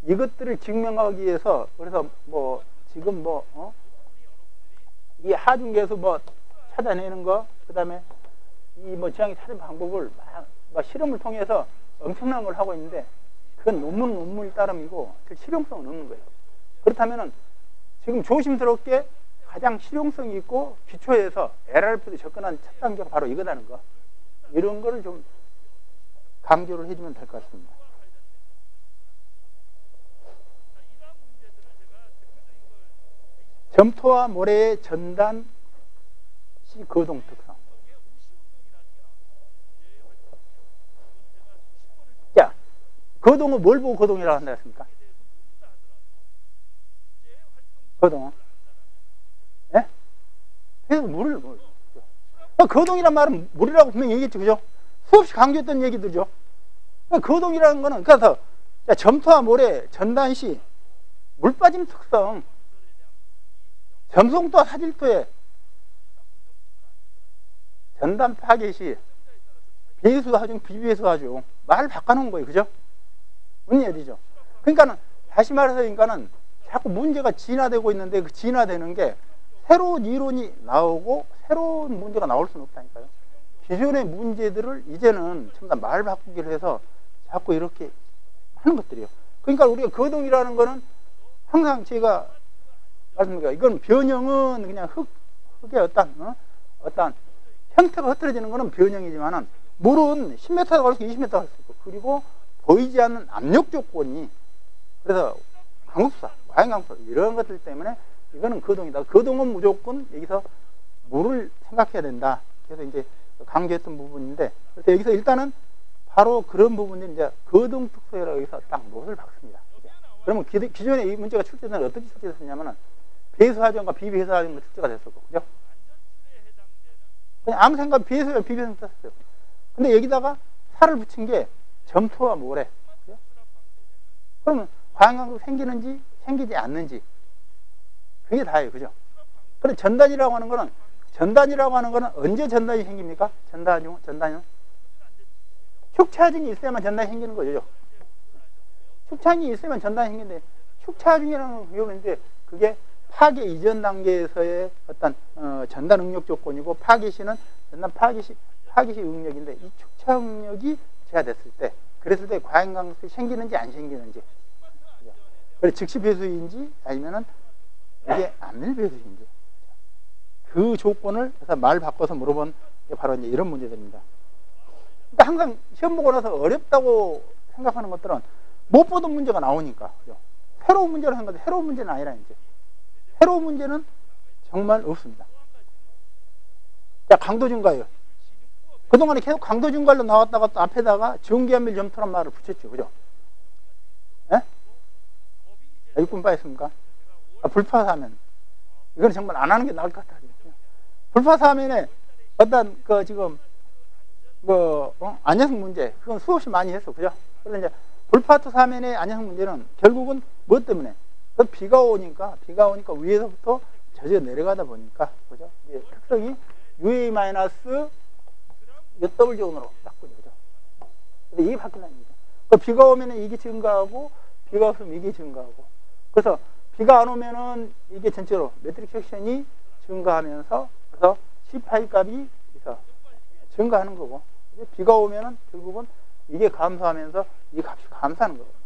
이것들을 증명하기 위해서 그래서 뭐 지금 이 하중계수 찾아내는 거 그다음에 이 저항이 찾은 방법을 막 실험을 통해서 엄청난 걸 하고 있는데 그건 논문 따름이고 실용성은 없는 거예요. 그렇다면은 지금 조심스럽게 가장 실용성이 있고 기초에서 LRFD 접근한 첫 단계가 바로 이거라는 거. 이런 거를 좀 강조를 해주면 될 것 같습니다. 점토와 모래의 전단 시 거동 특성. 자, 거동은 뭘 보고 거동이라고 한다 했습니까? 거동은? 예? 그래서 물을 거동이란 말은 물이라고 분명히 얘기했죠. 그죠? 수없이 강조했던 얘기들이죠. 거동이라는 거는 그래서 점토와 모래, 전단 시 물 빠짐 특성, 점성토와 사질토의 전단 파괴 시 배수 하중, 비배수 하중 말을 바꿔놓은 거예요. 그죠? 무슨 얘기죠? 그러니까는 다시 말해서 그러니까는 자꾸 문제가 진화되고 있는데 그 진화되는 게 새로운 이론이 나오고 새로운 문제가 나올 수는 없다니까요. 기존의 문제들을 이제는 전부 다 말 바꾸기를 해서 자꾸 이렇게 하는 것들이에요. 그러니까 우리가 거동이라는 거는 항상 제가 말씀드립니다. 이건 변형은 그냥 흙의 어떤 형태가 흐트러지는 거는 변형이지만은 물은 10m가 갈 수 있고 20m가 갈 수 있고 그리고 보이지 않는 압력 조건이 그래서 강국사, 과잉강국사 이런 것들 때문에 이거는 거동이다. 거동은 무조건 여기서 물을 생각해야 된다. 그래서 이제 강조했던 부분인데 그래서 여기서 일단은 바로 그런 부분들이 이제 거동 특성이라고 여기서 딱 못을 박습니다. 그러면 기존에 이 문제가 출제된 어떻게 출제됐었냐면은 배수하전과 비배수하전으로 출제가 됐었고, 그죠? 그냥 아무 생각 비배수와 비배수는 썼어요. 근데 여기다가 살을 붙인 게 점토와 모래. 그죠? 그러면 과잉강도 생기는지 생기지 않는지 그게 다예요, 그죠? 그런데 전단이라고 하는 거는 언제 전단이 생깁니까? 전단은 축차증이 있어야만 전단이 생기는 거죠. 축차증이 있으면 전단이 생기는데 축차증이라는 경우인데 그게 파괴 이전 단계에서의 어떤 전단 응력 조건이고 파괴 시는 전단 파괴 시 응력인데 이 축차 응력이 제한됐을 때 그랬을 때 과잉강수이 생기는지 안 생기는지 그래 즉시 배수인지 아니면은 이게 안밀 배수인지 그 조건을 그래서 말 바꿔서 물어본 게 바로 이제 이런 문제들입니다. 그러니까 항상 시험 보고 나서 어렵다고 생각하는 것들은 못 보던 문제가 나오니까 그죠? 새로운 문제를 한 건데 새로운 문제는 아니라 이제 새로운 문제는 정말 없습니다. 자, 강도 증가예요. 그동안에 계속 강도 증가로 나왔다가 또 앞에다가 전기한밀 점토란 말을 붙였죠. 그죠? 예? 육군 빠했습니까? 불파사면. 이건 정말 안 하는 게 나을 것 같아요. 불파사면에 어떤, 지금, 안전성 문제, 그건 수없이 많이 했어. 그죠? 그런데 이제 불파토 사면의 안전성 문제는 결국은 무엇 때문에? 비가 오니까 위에서부터 젖어 내려가다 보니까, 그죠? 이제 특성이 UA- W 존으로 바꾸죠. 그죠? 근데 이게 바뀐다는 거죠. 비가 오면은 이게 증가하고, 비가 없으면 이게 증가하고. 그래서 비가 안 오면은 이게 전체로 매트릭 섹션이 증가하면서, 그래서 C 파이 값이 증가하는 거고, 비가 오면은 결국은 이게 감소하면서 이 값이 감소하는 거거든요.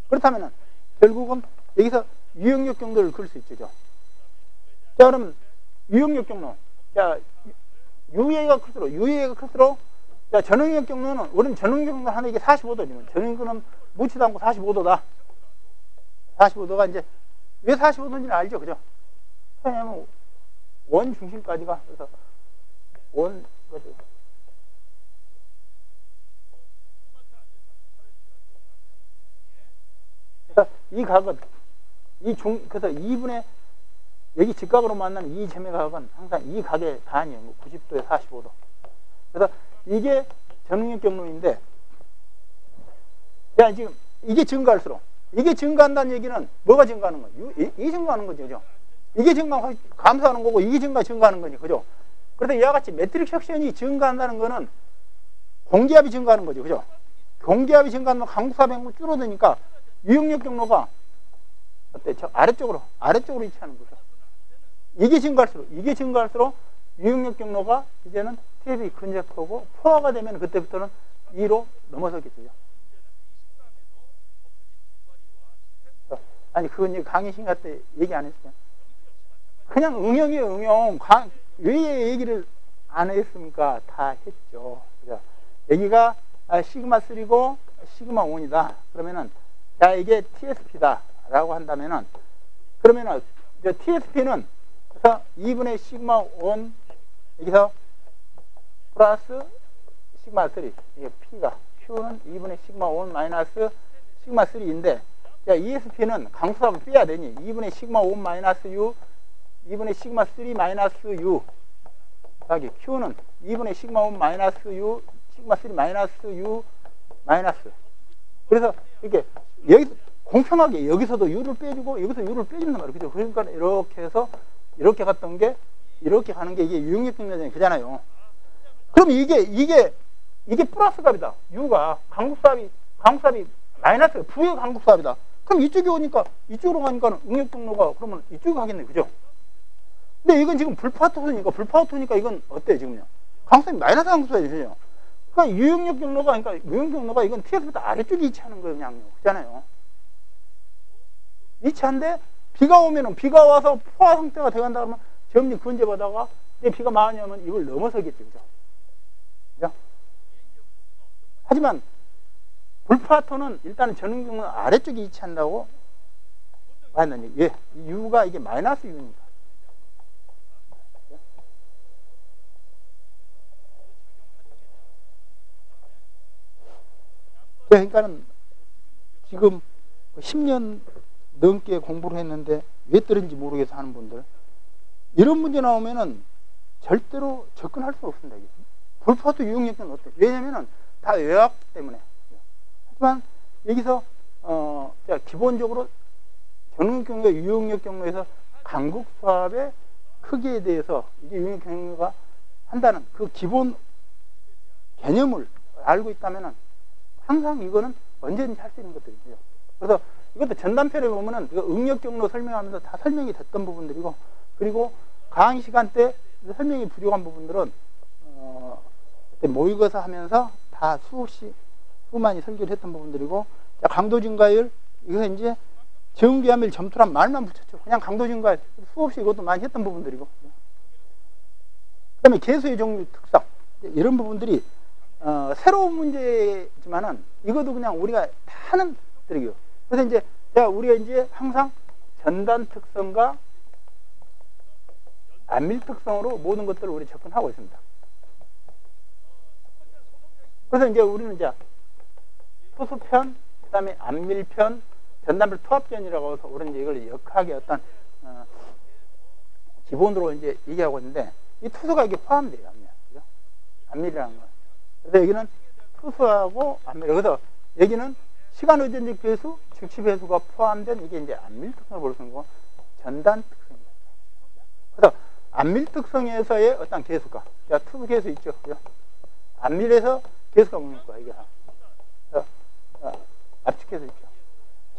그렇다면은 결국은 여기서 유형력 경로를 그릴 수 있죠. 자, 그러면 유형력 경로. 자, UA가 클수록, 자, 전응력 경로는, 우리는 전응력 경로 하는 이게 45도지만, 전응력은 묻지도 않고 45도다. 45도가 이제, 왜 45도인지는 알죠. 그죠? 왜냐면 원 중심까지가 그래서 원 거죠. 그래서 이 각은 그래서 2분의 여기 직각으로 만나는 이 점의 각은 항상 이 각의 반이에요. 뭐 90도에 45도. 그래서 이게 전응력 경로인데, 야, 지금 이게 증가할수록, 이게 증가한다는 얘기는 뭐가 증가하는 거예요? 이게 증가하는 거죠. 그죠? 이게 감소하는 거고, 이게 증가하는 거니. 그죠? 그래서 이와 같이 매트릭 섹션이 증가한다는 거는 공기압이 증가하는 거죠. 그죠? 공기압이 증가하면 강국사변이 줄어드니까 유용력 경로가 어때? 저 아래쪽으로 위치하는 거죠. 이게 증가할수록 유용력 경로가 이제는 TF이 근접하고 포화가 되면 그때부터는 2로 넘어서겠죠. 아니, 그건 이제 강의 시간 때 얘기 안 했어요. 그냥 응용이에요, 응용. 왜 얘기를 안 했습니까? 다 했죠. 그죠? 여기가 시그마 3고 시그마 1이다. 그러면은, 자, 이게 TSP다. 라고 한다면은, 그러면은, TSP는, 그래서 2분의 시그마 1, 여기서 플러스 시그마 3. 이게 P가, Q는 2분의 시그마 1 마이너스 시그마 3인데, 자, ESP는 강수합을 빼야 되니, 2분의 시그마 5 마이너스 U, 2분의 시그마 3 마이너스 U. 여기 Q는 2분의 시그마 5 마이너스 U, 시그마 3 마이너스 U, 마이너스. 그래서 이렇게, 여기서, 공평하게 여기서도 U를 빼주고, 여기서 U를 빼주는 말이에요. 그죠? 그러니까 이렇게 해서, 이렇게 갔던 게, 이렇게 가는 게 이게 유용력 경로잖아요. 그잖아요. 그럼 이게 플러스 값이다. U가 강국삽이 마이너스, 부의 강국삽이다. 그럼 이쪽에 오니까, 이쪽으로 가니까 응력 경로가, 그러면 이쪽에 가겠네. 그죠? 근데 이건 지금 불파워토니까 이건 어때요, 지금요? 강국삽이 마이너스 강국삽이죠. 그러니까 유용력 경로가, 이건 TS보다 아래쪽에 위치하는 거예요, 그냥요. 그잖아요. 위치한데, 비가 와서 포화 상태가 돼간다 그러면, 점점 근접하다가, 비가 많이 오면 이걸 넘어서겠죠. 그죠? 그죠? 하지만, 불파토는 일단은 전응 경로 아래쪽에 위치한다고 봤는데, 예, U가 이게 마이너스 U니까. 그러니까는 지금 10년 넘게 공부를 했는데 왜 떨어진지 모르겠어 하는 분들, 이런 문제 나오면은 절대로 접근할 수 없습니다. 불파토 유용력은 어때? 왜냐면은 다 외곽 때문에. 하지만 여기서 자, 기본적으로 전응 경로와 유용력 경로에서 강국 수압의 크기에 대해서 이게 유용력 경로가 한다는 그 기본 개념을 알고 있다면은 항상 이거는 언제든지 할 수 있는 것들이죠. 그래서 이것도 전단편에 보면은 응력 경로 설명하면서 다 설명이 됐던 부분들이고, 그리고 강의 시간 때 설명이 부족한 부분들은 모의고사 하면서 다 수많이 설계를 했던 부분들이고, 자, 강도 증가율, 이거 이제 정비함일 점토란 말만 붙였죠. 그냥 강도 증가율 수없이 이것도 많이 했던 부분들이고, 그 다음에 개수의 종류 특성, 이런 부분들이 새로운 문제지만은 이것도 그냥 우리가 다 하는 것들이고요. 그래서 이제 우리가 이제 항상 전단 특성과 안밀 특성으로 모든 것들을 우리 접근하고 있습니다. 그래서 이제 우리는 이제 투수편, 그 다음에 안밀편, 전단밀 투합편이라고 해서 우리는 이제 이걸 역학의 어떤 기본으로 이제 얘기하고 있는데, 이 투수가 이게 포함돼요, 안밀. 그죠? 안밀이라는 거. 그래서 여기는 투수하고 안밀. 그래서 여기는 시간 의존적 배수, 즉시 배수가 포함된 이게 이제 안밀 특성을 볼 수 있는 거고, 전단 특성입니다. 그래서 안밀 특성에서의 어떤 개수가, 자, 투수 개수 있죠. 그죠? 안밀에서 개수가 뭡니까? 이게 압축 개수 있죠.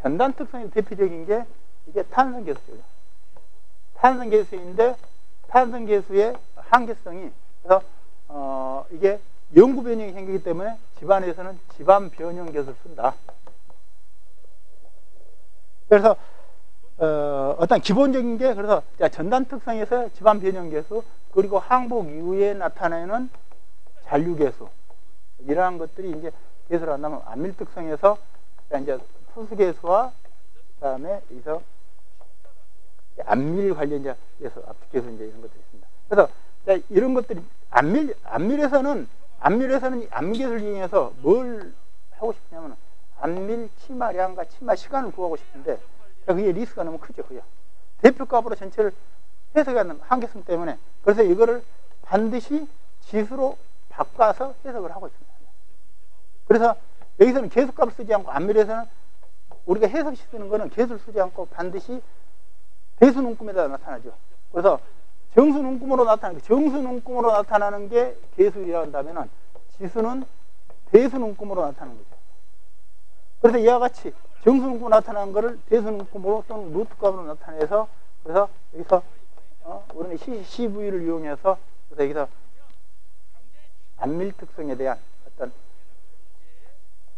전단 특성의 대표적인 게 이게 탄성 개수죠. 탄성 개수인데, 탄성 개수의 한계성이, 그래서 이게 영구 변형이 생기기 때문에 집안에서는 집안 변형 개수를 쓴다. 그래서 어떤 기본적인 게, 그래서 전단 특성에서 집안 변형 개수, 그리고 항복 이후에 나타내는 잔류 개수, 이러한 것들이 이제 개수를 한다면, 안밀 특성에서 이제 투수 개수와 그다음에 여기서 안밀 관련자에서 압축해서 이제 이런 것들이 있습니다. 그래서 이런 것들이 안밀에서는 안밀기술을 이용해서 뭘 하고 싶냐면 안밀 치마량과 치마 시간을 구하고 싶은데 그게 리스크가 너무 크죠. 그죠? 대표값으로 전체를 해석하는 한계성 때문에 그래서 이거를 반드시 지수로 바꿔서 해석을 하고 있습니다. 그래서 여기서는 계수값을 쓰지 않고 안밀에서는 우리가 해석시 쓰는 거는 계수를 쓰지 않고 반드시 대수눈금에다 나타나죠. 그래서 정수눈금으로 나타나는 게 계수이라 한다면은 지수는 대수눈금으로 나타나는 거죠. 그래서 이와 같이 정수눈금으로 나타나는 거를 대수눈금으로 또는 루트값으로 나타내서 그래서 여기서 우리는 CV를 이용해서 그래서 여기서 안밀 특성에 대한 어떤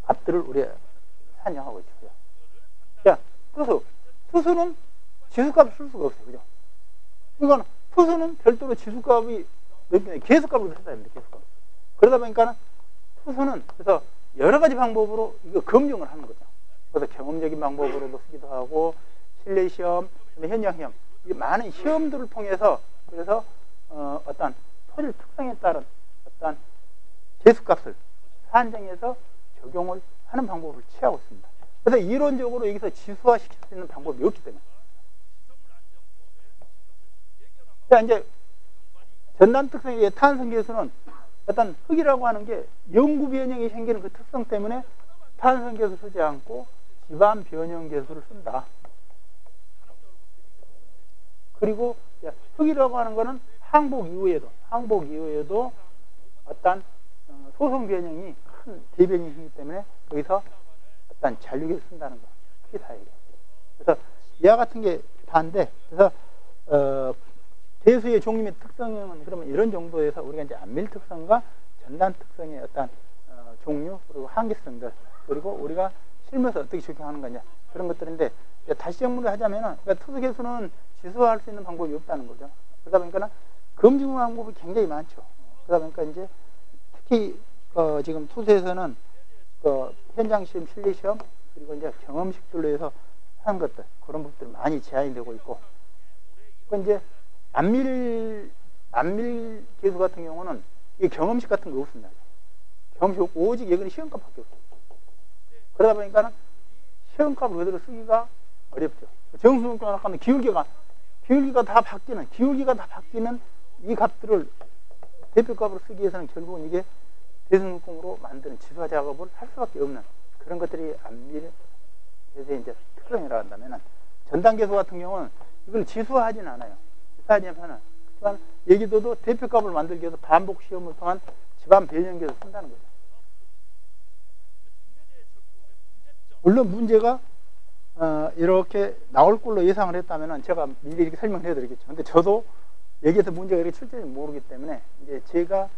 값들을 우리가 산정하고 있고요. 자, 투수는 지수값을 쓸 수가 없어요. 그죠? 그러니까 투수는 별도로 지수값이 계수값으로 써야 됩니다. 계수값. 그러다 보니까 투수는 그래서 여러 가지 방법으로 이거 검증을 하는 거죠. 그래서 경험적인 방법으로도 쓰기도 하고 실내 시험, 현장 시험, 이 많은 시험들을 통해서 그래서 어떤 토질 특성에 따른 어떤 계수값을 산정해서 적용을 하는 방법을 취하고 있습니다. 그래서 이론적으로 여기서 지수화시킬 수 있는 방법이 없기 때문에. 자, 이제 전단 특성의 탄성 계수는 어떤 흙이라고 하는 게 영구 변형이 생기는 그 특성 때문에 탄성 계수 쓰지 않고 집안 변형 계수를 쓴다. 그리고 흙이라고 하는 거는 항복 이후에도 어떤 소성 변형이 큰 대변이기 때문에 거기서 어떤 잔류계를 쓴다는 거. 그게 다예요. 그래서 이와 같은 게 다인데 그래서 대수의 종류 및 특성은 그러면 이런 정도에서 우리가 이제 안밀 특성과 전단 특성의 어떤 종류 그리고 한계성들 그리고 우리가 실무에서 어떻게 적용하는 거냐 그런 것들인데 다시 정리를 하자면은 그러니까 투수 계수는 지수화할 수 있는 방법이 없다는 거죠. 그러다 보니까 검증 방법이 굉장히 많죠. 그러다 보니까 이제 특히 지금 투수에서는 현장 시험, 실내 시험 그리고 이제 경험식들로 해서 하는 것들 그런 부분들이 많이 제한이 되고 있고 이제 안밀 계수 같은 경우는 이 경험식 같은 거 없습니다. 경험식 오직 예근이 시험값밖에 없어요. 그러다 보니까 시험값을 그대로 쓰기가 어렵죠. 정수능과 나가면 기울기가 다 바뀌는 이 값들을 대표값으로 쓰기 위해서는 결국은 이게 대수능공으로 만드는 지수화 작업을 할 수밖에 없는 그런 것들이 안밀 계수의 이제 특성이라고 한다면은 전단 계수 같은 경우는 이걸 지수화하진 않아요. 지수화하냐면은 그렇지만 얘기도도 대표값을 만들기 위해서 반복 시험을 통한 집안 변형 계수 쓴다는 거죠. 물론 문제가 이렇게 나올 걸로 예상을 했다면은 제가 미리 이렇게 설명을 해드리겠죠. 근데 저도 여기에서 문제가 이렇게 출제인지 모르기 때문에 이제 제가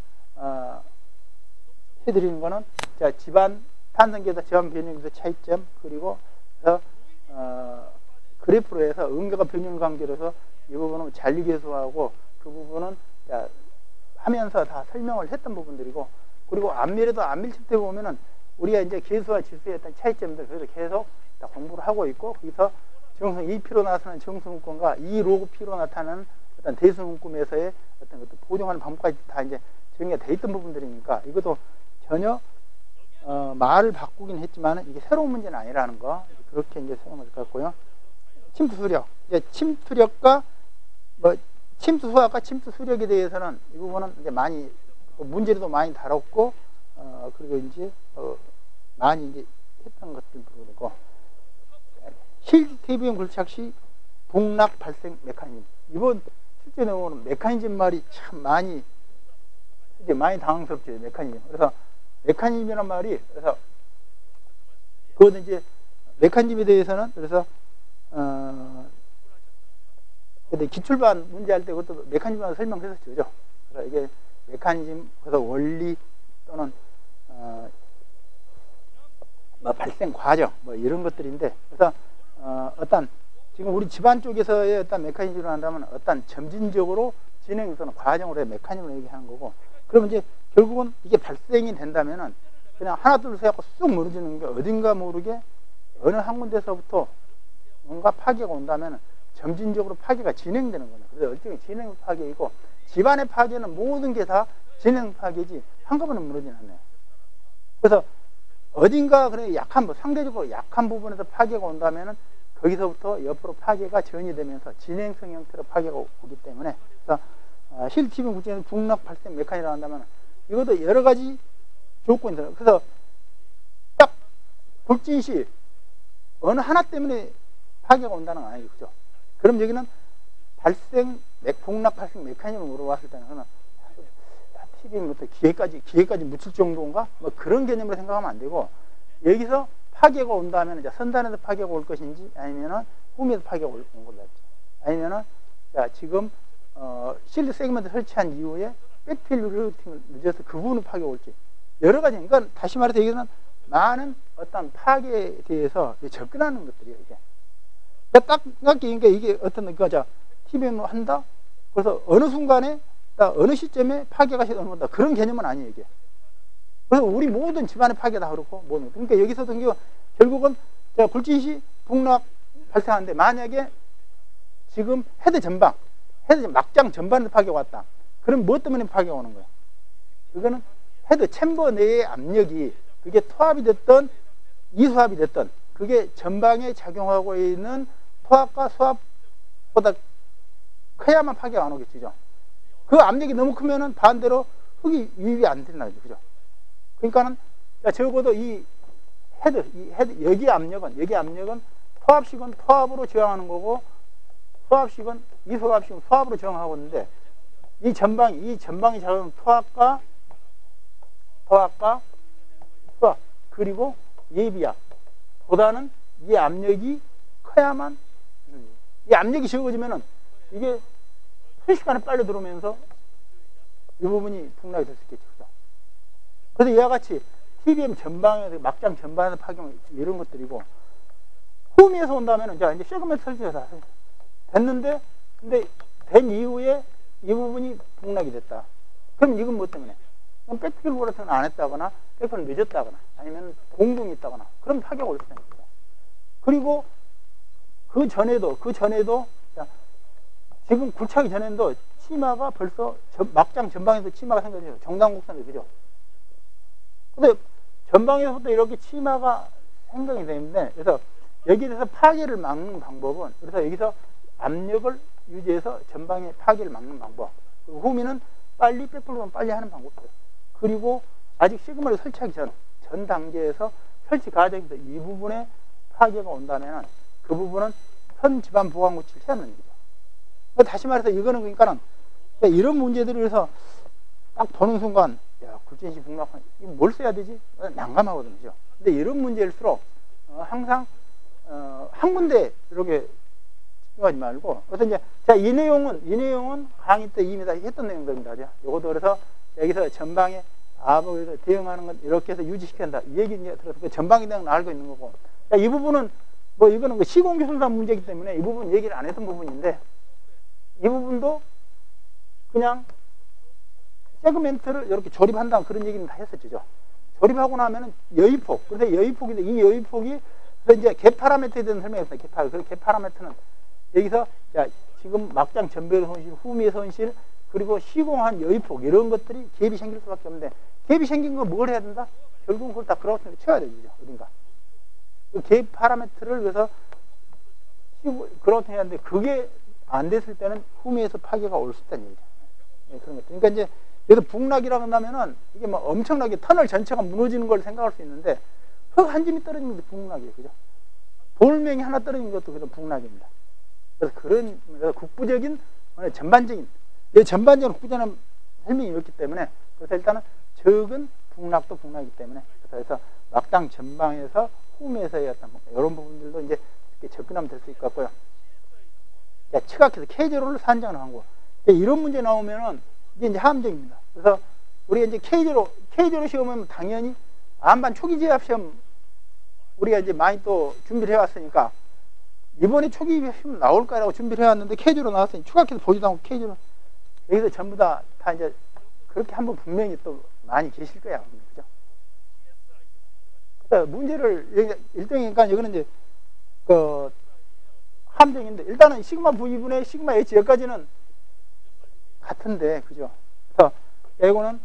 해드리는 거는 자, 집안 탄성계에서 집안 변형에서 차이점 그리고 그래서 그래프로 해서 응가가 변형 관계로 해서 이 부분은 잔류계수하고 그 부분은 자, 하면서 다 설명을 했던 부분들이고 그리고 안밀에도 안밀 챕터에 보면은 우리가 이제 계수와 지수의 어떤 차이점들 그래서 계속 다 공부를 하고 있고 거기서 정수 2P로 나타나는 정수문건과 2로그P로 나타나는 어떤 대수문금에서의 어떤 것도 보정하는 방법까지 다 이제 정리가 돼 있던 부분들이니까 이것도 전혀 말을 바꾸긴 했지만 이게 새로운 문제는 아니라는 거 그렇게 이제 생각을 갖고요. 침투 수력 이제 침투력과 뭐 침투 수학과 침투 수력에 대해서는 이 부분은 이제 많이 문제도 많이 다뤘고 그리고 이제 많이 이제 했던 것들 부분이고 힐 TV용 굴착 시 복락 발생 메커니즘 이번 실제 내용은 메커니즘 말이 참 많이 이제 많이 당황스럽죠. 메커니즘. 그래서 메커니즘이란 말이 그래서 그거는 이제 메커니즘에 대해서는 그래서 근데 기출반 문제할 때 그것도 메커니즘을 설명했었죠. 그죠? 그래서 이게 메커니즘 그래서 원리 또는 뭐 발생 과정 뭐 이런 것들인데 그래서 어떤 지금 우리 집안 쪽에서의 어떤 메커니즘을 한다면 어떤 점진적으로 진행해서는 과정으로의 메커니즘을 얘기하는 거고 그러면 이제 결국은 이게 발생이 된다면은 그냥 하나 둘 셋 하고 쑥 무너지는 게 어딘가 모르게 어느 한 군데서부터 뭔가 파괴가 온다면은 점진적으로 파괴가 진행되는 거예요. 그래서 일종의 진행 파괴이고, 집안의 파괴는 모든 게 다 진행 파괴지 한꺼번에 무너지는 않아요. 그래서 어딘가 그래 약한, 상대적으로 약한 부분에서 파괴가 온다면은 거기서부터 옆으로 파괴가 전이되면서 진행성 형태로 파괴가 오기 때문에, 그래서 실티빙 국제에서 북락 발생 메커니즘을 한다면 이것도 여러 가지 조건이 들어요. 그래서 딱 불진시 어느 하나 때문에 파괴가 온다는 건 아니죠. 그죠? 그럼 여기는 북락 발생 메커니즘을 물어봤을 때는 TV부터 기계까지 묻힐 정도인가? 뭐 그런 개념으로 생각하면 안 되고, 여기서 파괴가 온다면 이제 선단에서 파괴가 올 것인지, 아니면은 후미에서 파괴가 온 걸로 할지, 아니면은 자 지금 실드 세그먼트 설치한 이후에 백필 루팅을 늦어서 그 부분을 파괴가 올지, 여러 가지. 그러니까 다시 말해서 여기서는 많은 어떤 파괴에 대해서 접근하는 것들이에요. 이게 딱 그러니까 이게 어떤 그자 TV로 한다. 그래서 어느 순간에 어느 시점에 파괴가 시작한다, 그런 개념은 아니에요 이게. 그래서 우리 모든 집안의 파괴 다 그렇고, 그러니까 여기서도 결국은 불진시 북락 발생하는데, 만약에 지금 헤드 막장 전반에서 파괴가 왔다, 그럼 무엇 때문에 파괴가 오는 거야? 그거는 헤드 챔버 내의 압력이, 그게 토압이 됐던 이수압이 됐던, 그게 전방에 작용하고 있는 토압과 수압보다 커야만 파괴가 안 오겠죠. 그 압력이 너무 크면은 반대로 흙이 유입이 안 된다, 그죠? 그러니까는 적어도 이 헤드 여기 압력은 토압식은 토압으로 저항하는 거고, 소압식은 이소압식은 소압으로 저항하고 있는데, 이 전방이 작용하는 토압과 수압, 그리고 예비압 보다는 이 압력이 커야만, 이 압력이 적어지면은 이게 순식간에 빨려 들어오면서 이 부분이 북락이 될 수 있겠죠. 그래서 이와 같이 TBM 전방에서 막장 전방에서 파괴 이런 것들이고, 후미에서 온다면은 이제 세그멘트 설치가 됐는데, 근데 된 이후에 이 부분이 북락이 됐다. 그럼 이건 뭐 때문에? 그럼 백필 보라트는 안 했다거나, 백필 늦었다거나, 아니면 공동이 있다거나, 그럼 파괴가 올 수 있는 거죠. 그리고 그 전에도 지금 굴착이 전에도 치마가 벌써 막장 전방에서 치마가 생겨져요. 정당곡선도 그죠? 근데 전방에서부터 이렇게 치마가 생성이 되는데, 그래서 여기에 대해서 파괴를 막는 방법은, 그래서 여기서 압력을 유지해서 전방의 파괴를 막는 방법, 그리고 후미는 빨리 백플로만 빨리 하는 방법들, 그리고 아직 시그마를 설치하기 전 단계에서 설치 과정에서 이 부분에 파괴가 온다면 그 부분은 선 지반 보강 고치를 해야 하는 거죠. 다시 말해서 이거는 그러니까는 이런 문제들을 해서 딱 보는 순간, 야, 굴진시 북락한 이거 뭘 써야 되지? 난감하거든요. 근데 이런 문제일수록 항상 한 군데 이렇게 집중하지 말고, 그래서 이제 이 내용은 강의 때 이미 다 했던 내용들입니다. 요것도 그래서 여기서 전방에 아버지에서 대응하는 건 이렇게 해서 유지시킨다, 이 얘기 이제 들어서 그 전방에 대한 건 알고 있는 거고, 자, 이 부분은 뭐 이거는 시공기술단 문제이기 때문에 이 부분 얘기를 안 했던 부분인데, 이 부분도 그냥 세그멘트를 이렇게 조립한다, 그런 얘기는 다 했었죠. 조립하고 나면은 여의폭, 그래서 여의폭인데, 이 여의폭이 그래서 이제 개 파라미터에 대한 설명했어요. 그 개 파라미터는 여기서 자, 지금 막장 전배의 손실, 후미의 손실, 그리고 시공한 여의폭, 이런 것들이 갭이 생길 수밖에 없는데, 갭이 생긴 거 뭘 해야 된다? 결국은 그걸 다 그라우트를 쳐야 되죠. 어딘가 그 갭 파라미터를 위해서 그라우트 해야 하는데, 그게 안 됐을 때는 후미에서 파괴가 올 수 있다는 얘기죠. 네, 그런 것들. 그러니까 이제 여기서 북락이라고 한다면은 이게 뭐 엄청나게 터널 전체가 무너지는 걸 생각할 수 있는데, 흙 한 점이 떨어지는 것도 북락이에요. 그죠? 돌멩이 하나 떨어지는 것도 그래서 북락입니다. 그래서 그런 국부적인, 전반적인 국부적인 설명이 있기 때문에, 그래서 일단은 적은 북락도 북락이기 때문에, 그래서 막당 전방에서 후미에서의 어떤 이런 부분들도 이제 이렇게 접근하면 될 수 있을 것 같고요. 자, 측학해서 K0를 산정을 한 거. 이런 문제 나오면은 이제 함정입니다. 그래서 우리가 이제 K0 시험은 당연히 안반 초기 제압 시험 우리가 이제 많이 또 준비를 해왔으니까, 이번에 초기 시험 나올 거라고 준비를 해왔는데 K0 나왔으니 추가해서 보지도 않고 K0 여기서 전부 다 이제 그렇게 한번 분명히 또 많이 계실 거야. 그죠? 그래서 문제를 일종이니까 이거는 이제 함정인데 일단은 시그마 V분의 시그마 H 여기까지는 같은데 그죠? 그래서 이거는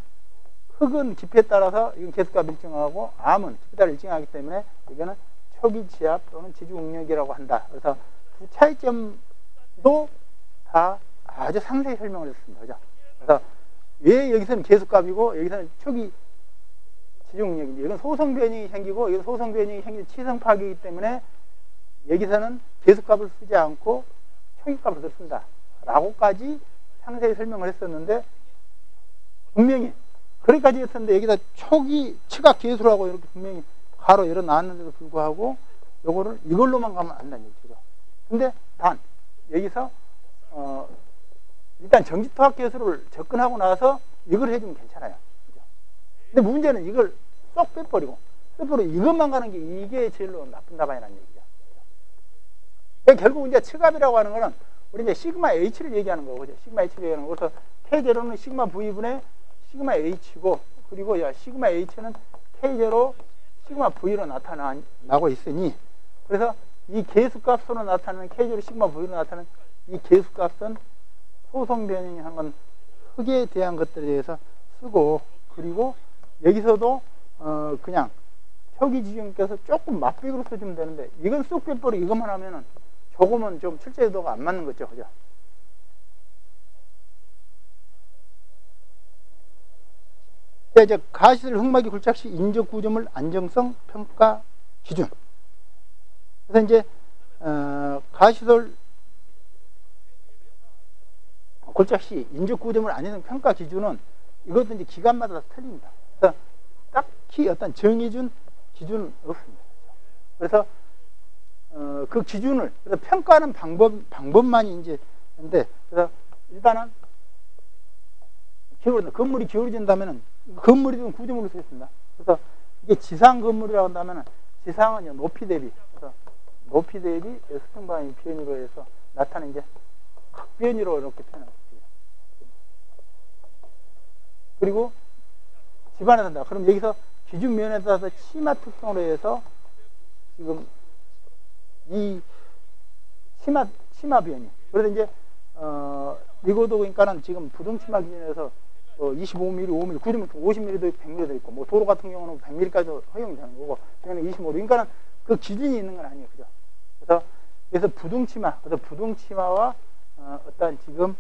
흙은 깊이에 따라서 이건 계수값 일정하고 암은 깊이에 따라 일정하기 때문에 이거는 초기 지압 또는 지주 응력이라고 한다. 그래서 두 차이점도 다 아주 상세히 설명을 했습니다. 그죠? 그래서 왜 여기서는 계수값이고 여기서는 초기 지주 응력인지 이건 소성 변형이 생기고 이건 소성 변형이 생긴 치성 파괴이기 때문에 여기서는 계수값을 쓰지 않고 초기값을 쓴다. 라고까지 상세히 설명을 했었는데 분명히 그렇게까지 했었는데 여기다 초기 측각 계수라고 이렇게 분명히 가로 열어 놨는데도 불구하고 요거를 이걸로만 가면 안 된다는 얘기죠. 근데 단 여기서 일단 정지토합 계수를 접근하고 나서 이걸 해주면 괜찮아요. 그죠? 근데 문제는 이걸 쏙 빼버리고 이것만 가는 게 이게 제일로 나쁜 답안이라는 얘기죠. 그러니까 결국 이제 측압이라고 하는 거는 우리 이제 시그마 H를 얘기하는 거고, 그죠? 시그마 H를 얘기하는 거. 그래서 K0는 시그마 V분의 시그마 H고, 그리고 야, 시그마 H는 K0 시그마 V로 나타나고 있으니, 그래서 이 계수값으로 나타나는 K0 시그마 V로 나타나는 이 계수값은 소성 변형이 한 건 흙에 대한 것들에 대해서 쓰고, 그리고 여기서도 그냥 초기 지중께서 조금 맛비기로 써주면 되는데, 이건 쑥 빼버리고 이것만 하면은 조금은 좀 출제도가 안 맞는 거죠. 그죠? 이제 가시설 흙막이 굴착 시 인적 구조물 안정성 평가 기준. 그래서 이제 가시설 굴착 시 인적 구조물 안정성 평가 기준은 이것도 이제 기관마다 다 틀립니다. 그래서 딱히 어떤 정해준 기준은 없습니다. 그래서 그 기준을 그래서 평가하는 방법만이 이제 인데, 그래서 일단은 건물이 기울어진다면은 건물이 좀 구조물로 쓰였습니다. 그래서 이게 지상 건물이라고 한다면은 지상은 높이 대비, 그래서 높이 대비 스프링 방향 변이로 해서 나타나는 이제 각변이로 이렇게 표현합니다. 그리고 집안에 산다. 그럼 여기서 기준 면에 따라서 치마 특성으로 해서 지금 이 치마 변이. 그래서 이제 이것도 그러니까는 지금 부등치마 기준에서 25mm, 5mm, 9mm, 50mm도 100mm도 있고, 뭐 도로 같은 경우는 100mm까지도 허용이 되는 거고, 저는 25mm. 그러니까는 그 기준이 있는 건 아니에요, 그죠? 그래서 부등치마와 어떤 지금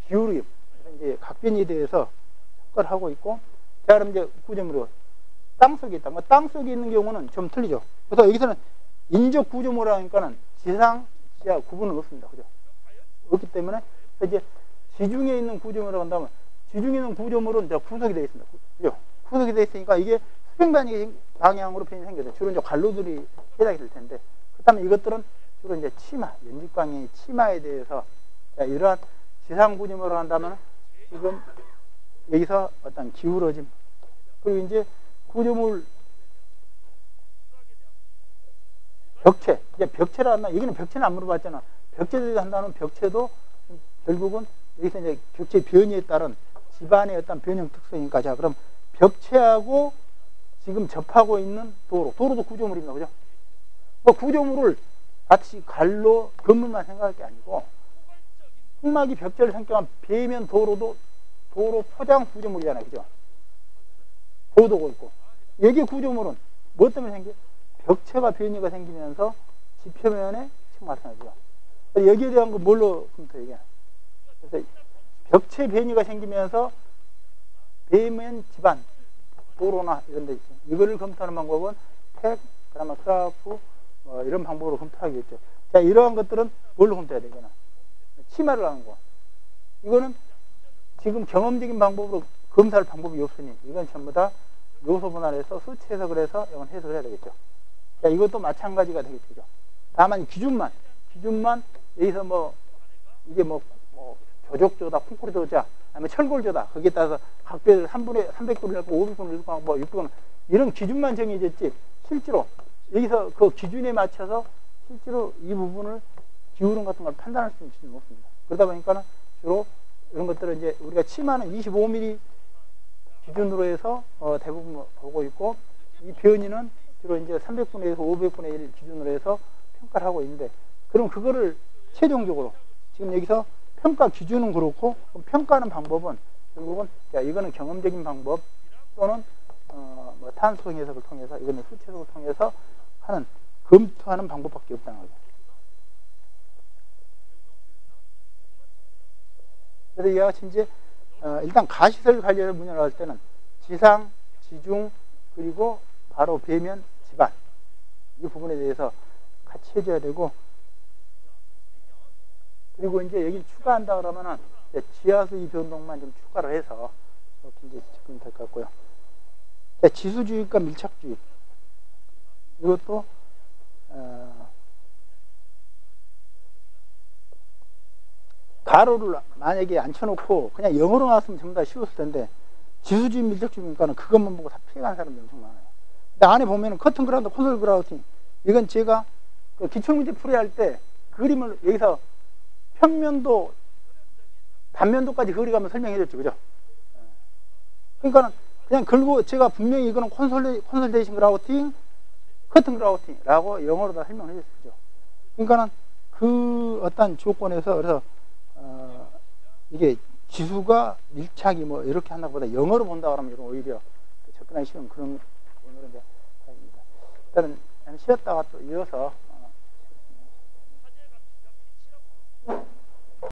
기울임, 그래서 이제 각변에 대해서 평가를 하고 있고, 자, 그럼 이제 구조물로 땅 속에 있다. 땅 속에 있는 경우는 좀 틀리죠. 그래서 여기서는 인적 구조물이라고 하니까는 지상, 지하 구분은 없습니다. 그죠? 없기 때문에 이제 지중에 있는 구조물이라고 한다면 지중에 있는 구조물은 이제 구석이 되어 있습니다. 그죠? 구석이 되어 있으니까 이게 수평 방향으로 변이 생겨서 주로 이제 관로들이 해당이 될 텐데, 그렇다면 이것들은 주로 이제 치마, 연직 방향의 치마에 대해서 이러한 지상 구조물을 한다면 지금 여기서 어떤 기울어짐, 그리고 이제 구조물 벽체, 이제 벽체라 한다. 여기는 벽체는 안 물어봤잖아. 벽체에 대해서 한다는 벽체도 결국은 여기서 이제 벽체 변이에 따른 집안의 어떤 변형 특성이니까. 자, 그럼 벽체하고 지금 접하고 있는 도로도 구조물입니다. 그죠? 뭐 구조물을 마치 갈로 건물만 생각할 게 아니고, 흙막이 벽체를 생겨한 배면 도로도 도로 포장 구조물이잖아요. 그죠? 도도고 있고. 여기 구조물은 뭐 때문에 생겨? 벽체가 변이가 생기면서 지표면에 마찬가지죠. 여기에 대한 거 뭘로 검토해? 이게. 그래서 벽체 변이가 생기면서 배면 집안, 도로나 이런 데 있죠. 이거를 검토하는 방법은 팩, 그다음에 크라프, 이런 방법으로 검토하겠죠. 자, 이러한 것들은 뭘로 검토해야 되거나? 치마를 하는 거. 이거는 지금 경험적인 방법으로 검사할 방법이 없으니 이건 전부 다 요소 분할해서 수치 해석을 해서 이건 해석을 해야 되겠죠. 자, 이것도 마찬가지가 되겠죠. 다만 기준만 여기서 뭐 이게 뭐 조족조다, 콘크리트조다, 아니면 철골조다, 거기에 따라서 각별을 300도를 하고 500도를 하고 뭐 600도는 이런 기준만 정해졌지, 실제로 여기서 그 기준에 맞춰서 실제로 이 부분을 기울음 같은 걸 판단할 수 있는 기준은 없습니다. 그러다 보니까는 주로 이런 것들은 이제 우리가 치마는 25mm 기준으로 해서 대부분 보고 있고, 이 변이는 주로 이제 300분의 1에서 500분의 1 기준으로 해서 평가를 하고 있는데, 그럼 그거를 최종적으로 지금 여기서 평가 기준은 그렇고, 그럼 평가하는 방법은 결국은 이거는 경험적인 방법 또는 뭐 탄소 해석을 통해서, 이거는 수치 해석을 통해서 하는, 검토하는 방법밖에 없다는 거죠. 그래서 이와 같이 이제 일단 가시설 관련 문제를 할 때는 지상, 지중, 그리고 바로 배면, 지반, 이 부분에 대해서 같이 해줘야 되고, 그리고 이제 여기 추가한다 그러면은 지하수위 변동만 좀 추가를 해서 이렇게 이제 접근이 될 것 같고요. 지수주입과 밀착주입, 이것도 가로를 만약에 안 쳐놓고 그냥 영어로 나왔으면 전부 다 쉬웠을 텐데, 지수주입, 밀착주입이니까는 그것만 보고 다 피해가는 사람들이 엄청 많아요. 근데 안에 보면은 커튼 그라운드, 콘솔 그라우팅, 이건 제가 그 기출문제 풀이할 때 그림을 여기서 평면도, 단면도까지 그리가면 설명해줬죠, 그죠? 그러니까는 그냥 걸고 제가 분명히 이거는 콘솔데이션 그라우팅, 커튼 그라우팅이라고 영어로 다 설명을 해줬죠. 그러니까는 그 어떤 조건에서, 그래서 이게 지수가 밀착이 뭐 이렇게 한다 보다 영어로 본다 그러면 이건 오히려 접근하기 쉬운 그런 오늘은 이제 입니다. 일단은 쉬었다가 또 이어서